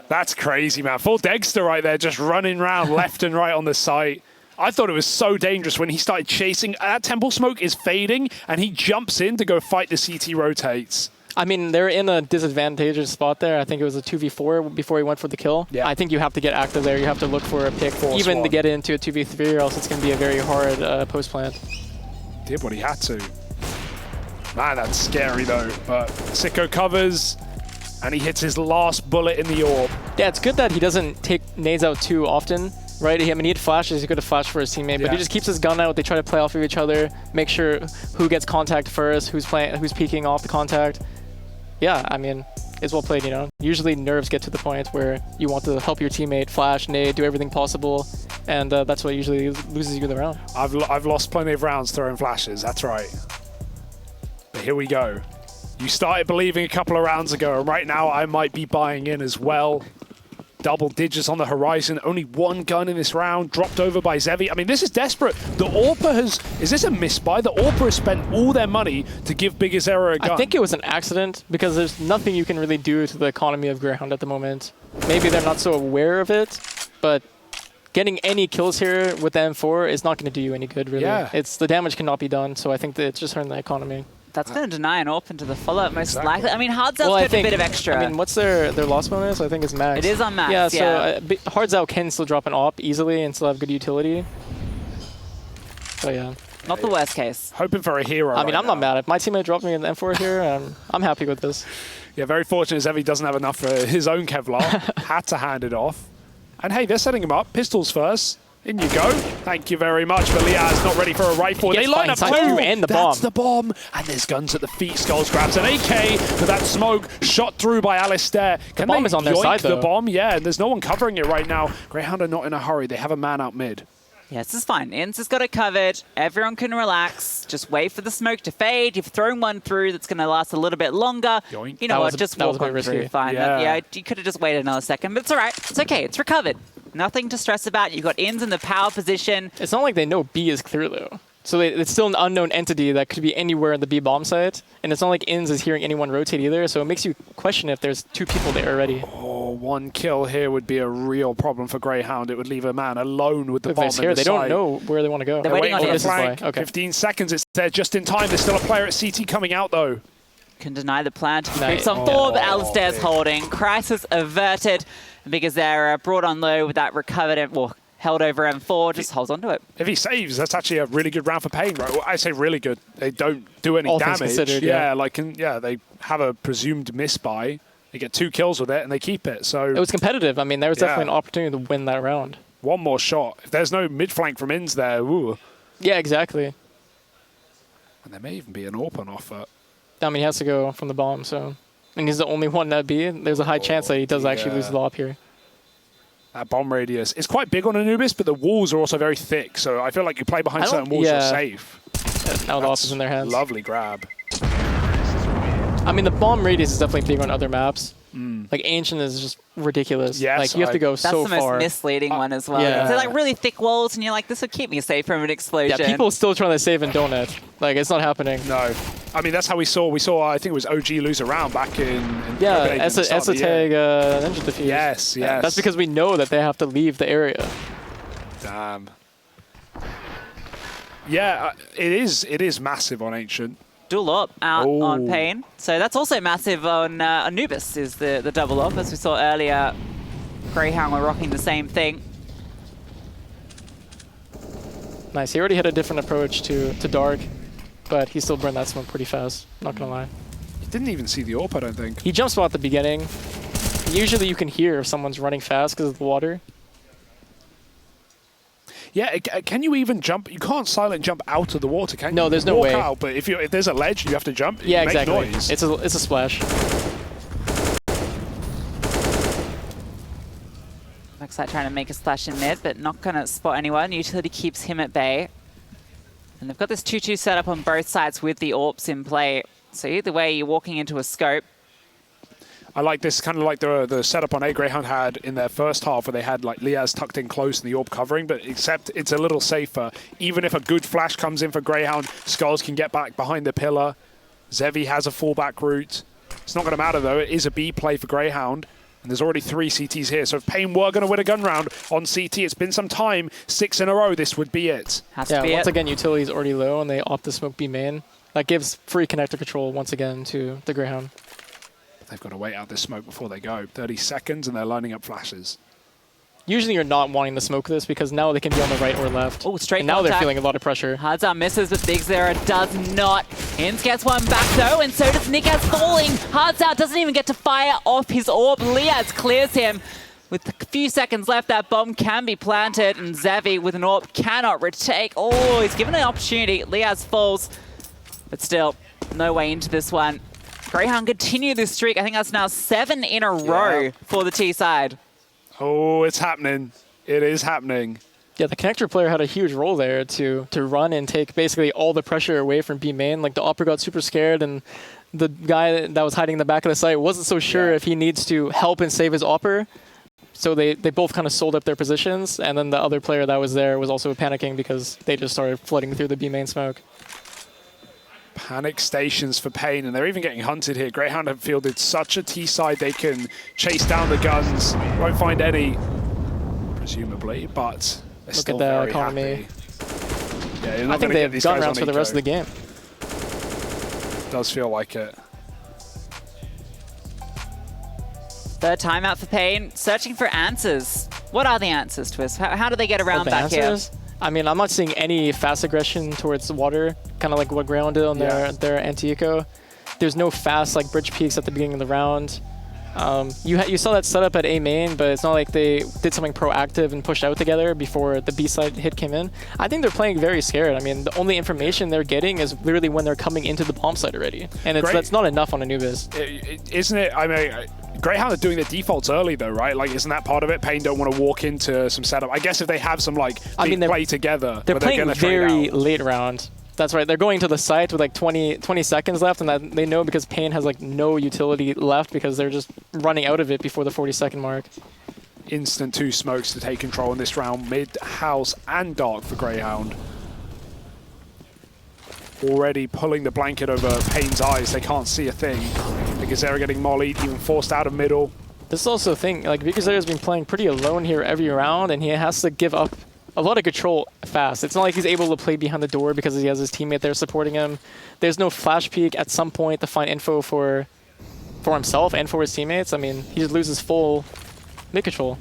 That's crazy, man. Full Dexter right there, just running around left and right on the site. I thought it was so dangerous when he started chasing. That Temple smoke is fading, and he jumps in to go fight the CT rotates. I mean, they're in a disadvantageous spot there. I think it was a 2v4 before he went for the kill. Yeah. I think you have to get active there. You have to look for a pick, even to get into a 2v3, or else it's going to be a very hard post-plant. Did what he had to. Man, that's scary, though. But Sico covers, and he hits his last bullet in the orb. Yeah, it's good that he doesn't take nades out too often. Right, I mean, he had flashes, he's good to flash for his teammate, but he just keeps his gun out. They try to play off of each other, make sure who gets contact first, who's peeking off the contact. Yeah, I mean, it's well played, you know. Usually nerves get to the point where you want to help your teammate flash, nade, do everything possible, and that's what usually loses you the round. I've lost plenty of rounds throwing flashes, that's right. But here we go. You started believing a couple of rounds ago, and right now I might be buying in as well. Double digits on the horizon. Only one gun in this round. Dropped over by Zevi. I mean, this is desperate. The AWPer has... Is this a misbuy? The AWPer has spent all their money to give biguzera a gun. I think it was an accident because there's nothing you can really do to the economy of Grayhound at the moment. Maybe they're not so aware of it, but getting any kills here with the M4 is not going to do you any good, really. Yeah. The damage cannot be done, so I think that it's just hurting the economy. That's going to deny an AWP into the follow-up most likely. I mean, Hardzout's got a bit of extra. I mean, what's their loss bonus? I think it's max. It is on max, yeah. So Hardzout can still drop an AWP easily and still have good utility. So yeah. Not the worst case. Hoping for a hero. I mean, I'm not mad. If my teammate dropped me an M4 here, I'm happy with this. Yeah, very fortunate Zevi doesn't have enough for his own Kevlar. Had to hand it off. And hey, they're setting him up. Pistols first. In you go. Thank you very much. But Liaz not ready for a rifle. They line up two. And the bomb. That's the bomb. And there's guns at the feet. Skullz grabs an AK for that smoke. Shot through by Alistair. The bomb is on their side, though. The bomb? Yeah, and there's no one covering it right now. Grayhound are not in a hurry. They have a man out mid. Yes, this is fine. Inns has got it covered. Everyone can relax. Just wait for the smoke to fade. You've thrown one through that's going to last a little bit longer. Yoink. You know what? Just walk on through. Fine. Yeah, you could have just waited another second, but it's all right. It's okay. It's recovered. Nothing to stress about. You've got Inns in the power position. It's not like they know B is clear, though. So it's still an unknown entity that could be anywhere in the B bomb site. And it's not like Inns is hearing anyone rotate either. So it makes you question if there's two people there already. Oh, one kill here would be a real problem for Grayhound. It would leave a man alone with the bomb in the They don't know where they want to go. They're waiting on the his flank. Okay. 15 seconds. It's there just in time. There's still a player at CT coming out, though. Can deny the plant. Creeps on 4, but Alistair's holding. Crisis averted. biguzera brought on low with that recovered, well, held over M4, just holds on to it. If he saves, that's actually a really good round for paiN, right? Well, I say really good. They don't do any All damage. Yeah, they have a presumed miss buy. They get 2 kills with it and they keep it. So it was competitive. I mean, there was definitely an opportunity to win that round. One more shot. If there's no mid flank from Inns there, ooh. Yeah, exactly. And there may even be an AWP on offer. I mean, he has to go from the bomb, so. And he's the only one that B. There's a high chance that he does actually lose the AWP here. That bomb radius is quite big on Anubis, but the walls are also very thick. So I feel like you play behind certain walls, you're safe. Now the AWP is in their hands. Lovely grab. I mean, the bomb radius is definitely big on other maps. Like Ancient is just ridiculous. Yes, like you have to go so far. That's the most misleading one as well. Yeah. They're like really thick walls, and you're like, this will keep me safe from an explosion. Yeah, people still trying to save in Donut. Like it's not happening. No, I mean that's how we saw. I think it was OG lose a round back in Esotag Ninja Defuse. Yes. That's because we know that they have to leave the area. Damn. Yeah, it is massive on Ancient. Dual up out on paiN. So that's also massive on Anubis is the double up. As we saw earlier, Grayhound were rocking the same thing. Nice. He already had a different approach to Dark, but he still burned that smoke pretty fast. Not going to lie. He didn't even see the AWP, I don't think. He jump spot at the beginning. Usually you can hear if someone's running fast because of the water. Yeah, can you even jump? You can't silent jump out of the water, can you? No, there's no way. Walk out, but if there's a ledge, you have to jump. Yeah, make exactly. Noise. It's a splash. Looks like trying to make a splash in mid, but not going to spot anyone. Utility keeps him at bay. And they've got this 2-2 setup on both sides with the AWPs in play. So either way, you're walking into a scope. I like this, kind of like the setup on A Grayhound had in their first half, where they had like Liaz tucked in close and the AWP covering, but except it's a little safer. Even if a good flash comes in for Grayhound, Skullz can get back behind the pillar. Zevi has a fallback route. It's not going to matter though. It is a B play for Grayhound. And there's already 3 CTs here. So if paiN were going to win a gun round on CT, it's been some time. 6 in a row, this would be it. Once again, utility is already low and they opt to smoke B main. That gives free connector control once again to the Grayhound. They've got to wait out this smoke before they go. 30 seconds and they're lining up flashes. Usually you're not wanting to smoke this because now they can be on the right or left. Oh, straight and now contact. They're feeling a lot of pressure. Hardzout misses, but biguzera does not. Inns gets one back though, and so does Nikaz falling. Hardzout doesn't even get to fire off his AWP. Liaz clears him. With a few seconds left, that bomb can be planted, and Zevi with an AWP cannot retake. Oh, he's given an opportunity. Liaz falls, but still, no way into this one. Grayhound continue this streak. I think that's now 7 in a row for the T side. Oh, it's happening. It is happening. Yeah, the connector player had a huge role there to run and take basically all the pressure away from B main. Like the opera got super scared, and the guy that was hiding in the back of the site wasn't so sure if he needs to help and save his opera. So they both kind of sold up their positions, and then the other player that was there was also panicking because they just started flooding through the B main smoke. Panic stations for paiN, and they're even getting hunted here. Grayhound have fielded such a T side they can chase down the guns. Won't find any, presumably, but they're still very happy. Yeah, I think they have gun rounds for the rest of the game. Does feel like it. Third timeout for paiN, searching for answers. What are the answers, Twist? How do they get around back here? I mean, I'm not seeing any fast aggression towards the water, kind of like what Grayhound did on their anti-eco. There's no fast like bridge peaks at the beginning of the round. You saw that setup at A main, but it's not like they did something proactive and pushed out together before the B side hit came in. I think they're playing very scared. I mean, the only information they're getting is literally when they're coming into the bomb site already, and that's not enough on Anubis. Isn't it? I mean, Grayhound are doing their defaults early though, right? Like, isn't that part of it? paiN don't want to walk into some setup. I guess if they have some like big play together, they're playing very late round. That's right. They're going to the site with like 20 seconds left, and that they know because paiN has like no utility left because they're just running out of it before the 40-second mark. Instant 2 smokes to take control in this round, mid, house, and dark for Grayhound. Already pulling the blanket over paiN's eyes. They can't see a thing. biguzera getting mollied, even forced out of middle. This is also a thing. Like, biguzera has been playing pretty alone here every round, and he has to give up a lot of control fast. It's not like he's able to play behind the door because he has his teammate there supporting him. There's no flash peek at some point to find info for himself and for his teammates. I mean, he just loses full mid control.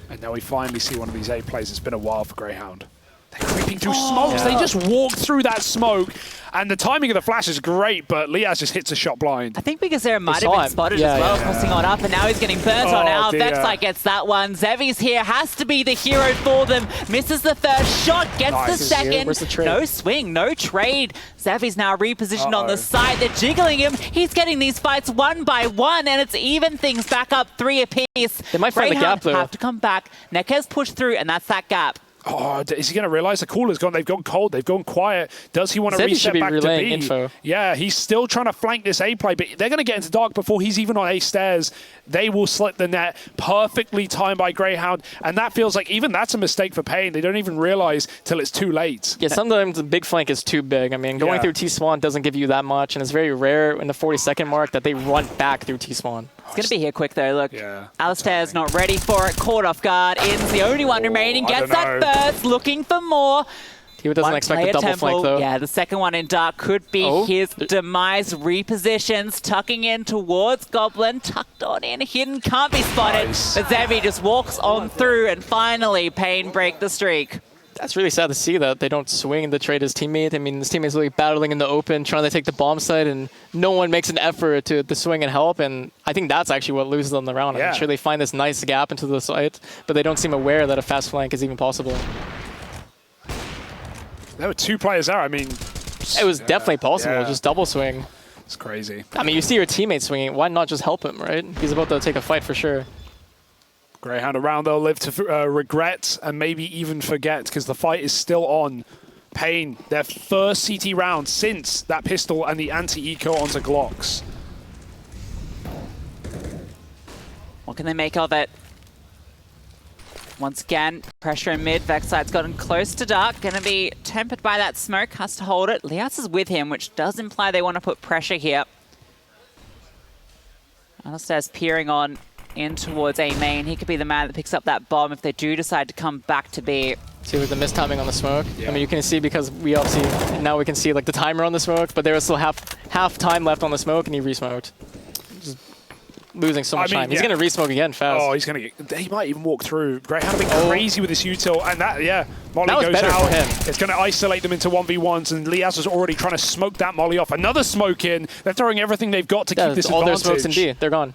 And now we finally see one of these A plays. It's been a while for Grayhound. They're creeping through smokes. They just walk through that smoke. And the timing of the flash is great, but Liaz just hits a shot blind. I think biguzera might have been spotted as well, crossing on up, and now he's getting burnt on out. Vexite gets that one. Zevi's here, has to be the hero for them. Misses the first shot, gets the second. Where's the trade? No swing, no trade. Zevi's now repositioned on the side. They're jiggling him. He's getting these fights one by one, and it's even things back up 3 apiece. They might find the gap, though. Have to come back. Nekez pushed through, and that's that gap. Oh, is he going to realize the cooler's gone? They've gone cold. They've gone quiet. Does he want to reset back to B? Info. Yeah, he's still trying to flank this A play, but they're going to get into dark before he's even on A stairs. They will slip the net. Perfectly timed by Grayhound. And that feels like even that's a mistake for paiN. They don't even realize till it's too late. Yeah, sometimes the big flank is too big. I mean, going through T-spawn doesn't give you that much, and it's very rare in the 40-second mark that they run back through T-spawn. It's going to be here quick, though. Look, Alistair's not ready for it. Caught off guard. In's the only one remaining. Gets that first. Looking for more. He doesn't expect the double flank, though. Yeah, the second one in dark could be his demise. Repositions, tucking in towards Goblin. Tucked on in, hidden, can't be spotted. But Zevi just walks on through, and finally, paiN break the streak. That's really sad to see that they don't swing to trade his teammate. I mean, his teammate's really battling in the open, trying to take the bomb site, and no one makes an effort to swing and help. And I think that's actually what loses them the round. I'm sure they find this nice gap into the site, but they don't seem aware that a fast flank is even possible. There were 2 players there. I mean, it was definitely possible. Just double swing. It's crazy. I mean, you see your teammate swinging. Why not just help him, right? He's about to take a fight for sure. Grayhound around, they'll live to regret and maybe even forget because the fight is still on. paiN, their first CT round since that pistol and the anti-eco onto Glocks. What can they make of it? Once again, pressure in mid. Vexite's gotten close to dark. Going to be tempered by that smoke. Has to hold it. Liaz is with him, which does imply they want to put pressure here. Alistair's peering on in towards A main. He could be the man that picks up that bomb if they do decide to come back to B. See with the mistiming on the smoke. I mean, you can see because we obviously now we can see like the timer on the smoke, but there was still half time left on the smoke, and he resmoked. Just losing so much time. He's gonna resmoke again fast. Oh, he's gonna get. He might even walk through. Grayhound have been crazy with this util, and that molly that was goes better out. for him. It's gonna isolate them into 1v1s, and Liaz was already trying to smoke that molly off. Another smoke in. They're throwing everything they've got to keep this all advantage. their smokes in D. They're gone.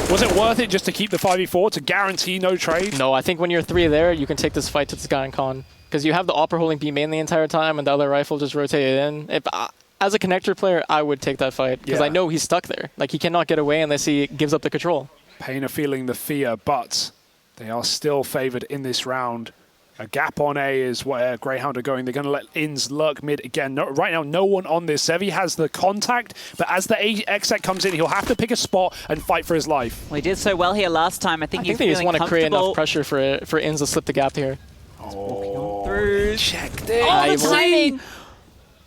Was it worth it just to keep the 5v4 to guarantee no trade? No, I think when you're 3 there, you can take this fight to Sky and Con. Because you have the Opera holding B main the entire time, and the other rifle just rotated in. If as a connector player, I would take that fight. Because I know he's stuck there. Like, he cannot get away unless he gives up the control. paiN are feeling the fear, but they are still favored in this round. A gap on A is where Grayhound are going. They're going to let Ins lurk mid again. No, right now, no one on this. Zevi has the contact, but as the exec comes in, he'll have to pick a spot and fight for his life. Well, he did so well here last time. I think they just want to create enough pressure for Ins to slip the gap here. Through. Checked it. Oh, the timing!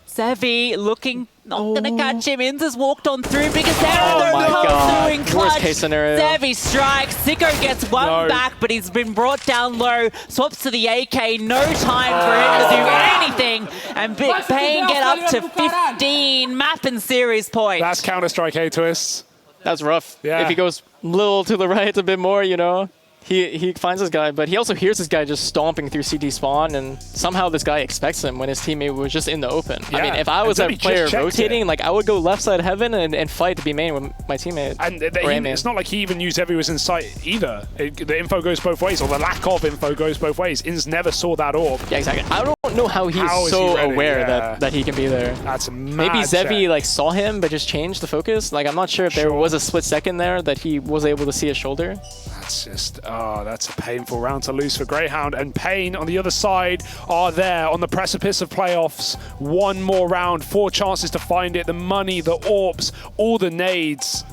Zevi looking, not going to catch him. Inz has walked on through because they're doing clutch. Worst case scenario. Zevi strikes. Sico gets one back, but he's been brought down low. Swaps to the AK. No time for him to do anything. And paiN get up to 15 map and series points. That's Counter-Strike A-Twist. That's rough. Yeah. If he goes a little to the right a bit more, you know, he finds this guy, but he also hears this guy just stomping through CT spawn, and somehow this guy expects him when his teammate was just in the open. Yeah. I mean, if I was that player rotating, like I would go left side heaven and fight to be main with my teammate. And it's not like he even knew Zevi was in sight either. The info goes both ways, or the lack of info goes both ways. Inns never saw that orb. Yeah, exactly. I don't know how he's so aware that he can be there. That's a mad Maybe Zevi check. like saw him but just changed the focus. Like I'm not sure if there was a split second there that he was able to see his shoulder. That's just, that's a painful round to lose for Grayhound. And paiN on the other side are there on the precipice of playoffs. One more round, 4 chances to find it. The money, the orbs, all the nades.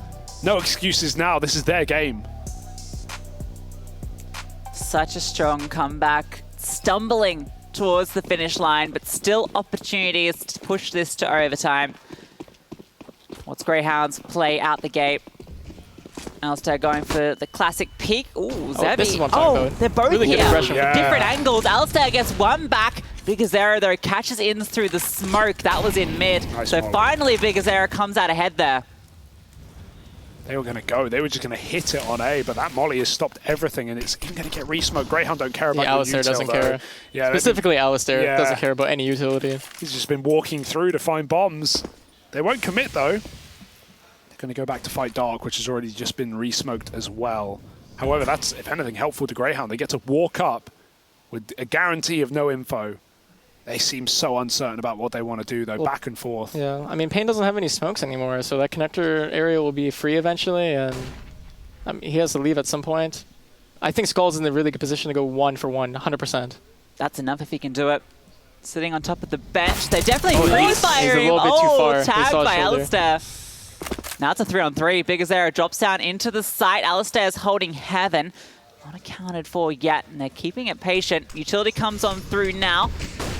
No excuses now. This is their game. Such a strong comeback. Stumbling towards the finish line, but still opportunities to push this to overtime. What's Grayhound's play out the gate? Alistair going for the classic peek. Ooh, Zevi. This is what I'm talking about. They're both really here. Good aggression. Yeah. Different angles. Alistair gets one back. biguzera, though, catches in through the smoke. That was in mid. Nice so molly. finally, biguzera comes out ahead there. They were going to go. They were just going to hit it on A, but that molly has stopped everything, and it's even going to get re-smoked. Grayhound don't care about Yeah, Alistair doesn't care. Yeah, Specifically, Alistair doesn't care about any utility. He's just been walking through to find bombs. They won't commit, though. They're going to go back to fight Dark, which has already just been re-smoked as well. However, that's, if anything, helpful to Grayhound. They get to walk up with a guarantee of no info. They seem so uncertain about what they want to do, though, back and forth. Yeah, I mean, paiN doesn't have any smokes anymore, so that connector area will be free eventually, and I mean, he has to leave at some point. I think Skullz is in a really good position to go 1 for 1, 100%. That's enough if he can do it. Sitting on top of the bench. They're definitely free-firing. He's a little bit too far. Tagged by Alistair. Now it's a 3-on-3. biguzera drops down into the site. Alistair's holding heaven. Not accounted for yet, and they're keeping it patient. Utility comes on through now.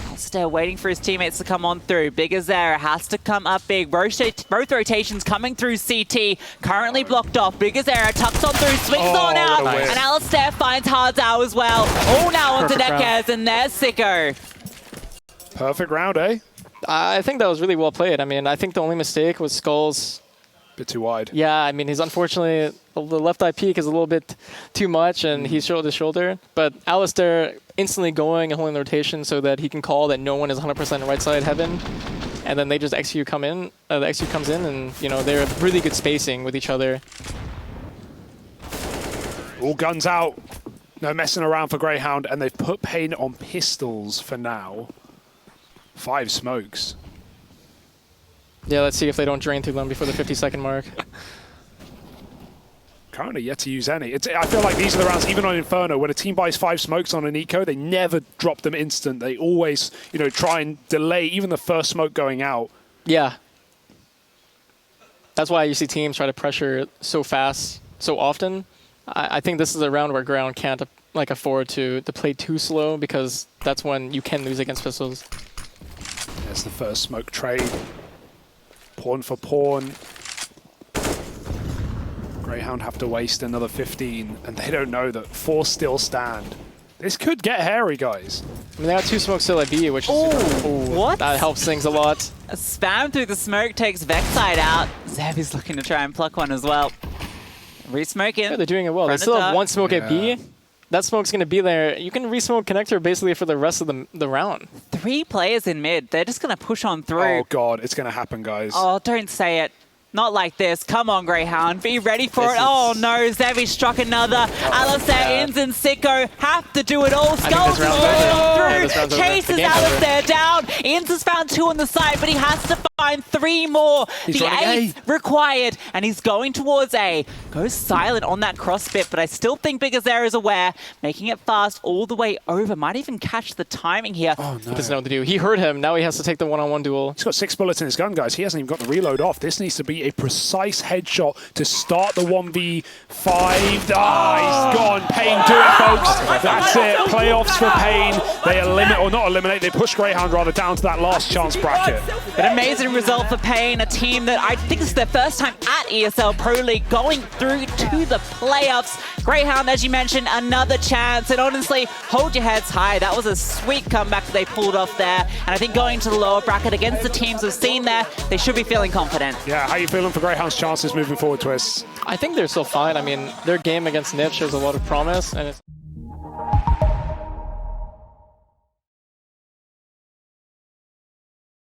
Alistair waiting for his teammates to come on through. biguzera has to come up big. Both rotations coming through CT. Currently blocked off. biguzera tucks on through, swings on out, and Alistair finds Hardzao as well. All now onto Nekez, and there's Sico. Perfect round, eh? I think that was really well played. I mean, I think the only mistake was Skullz. Bit too wide. Yeah, I mean, he's unfortunately, the left eye peak is a little bit too much, and he showed his shoulder. But Alistair instantly going and holding the rotation so that he can call that no one is 100% right side heaven. And then they just XQ come in, the XQ comes in, and, you know, they're really good spacing with each other. All guns out. No messing around for Grayhound, and they've put paiN on pistols for now. 5 smokes. Yeah, let's see if they don't drain through them before the 50-second mark. Currently yet to use any. I feel like these are the rounds, even on Inferno, when a team buys 5 smokes on an eco, they never drop them instant. They always, you know, try and delay even the first smoke going out. Yeah. That's why you see teams try to pressure so fast, so often. I think this is a round where Ground can't like afford to play too slow, because that's when you can lose against pistols. There's the first smoke trade. Pawn for pawn. Grayhound have to waste another 15, and they don't know that 4 still stand. This could get hairy, guys. I mean, they got 2 smokes still at B, which is what? That helps things a lot. A spam through the smoke takes Vexside out. Zevi's looking to try and pluck one as well. Re-smoke in. Yeah, they're doing it well. They still have 1 smoke at B. That smoke's going to be there. You can re-smoke connector basically for the rest of the round. 3 players in mid. They're just going to push on through. Oh, God. It's going to happen, guys. Oh, don't say it. Not like this. Come on, Grayhound. Be ready for it. Oh, no. Zevi struck another. Alistair, Inns, and Sico have to do it all. Skullz is pushing through. Chases Alistair down. Inns has found 2 on the side, but he has to find 3 more. He's the 8 required, and he's going towards A. Goes silent on that cross bit, but I still think biguzera is aware. Making it fast all the way over. Might even catch the timing here. Oh, no. He doesn't know what to do. He heard him. Now he has to take the one-on-one duel. He's got 6 bullets in his gun, guys. He hasn't even got the reload off. This needs to be a precise headshot to start the 1v5. Ah, he's gone. paiN do it, folks. That's it. Playoffs for paiN. They eliminate, or not eliminate, they push Grayhound rather down to that last chance bracket. An amazing result for paiN, a team that I think this is their first time at ESL Pro League going through to the playoffs. Grayhound, as you mentioned, another chance. And honestly, hold your heads high. That was a sweet comeback that they pulled off there. And I think going to the lower bracket against the teams we've seen there, they should be feeling confident. Yeah, how are you feeling for Grayhound's chances moving forward, Twist? I think they're still fine. I mean, their game against Nip shows a lot of promise, and it's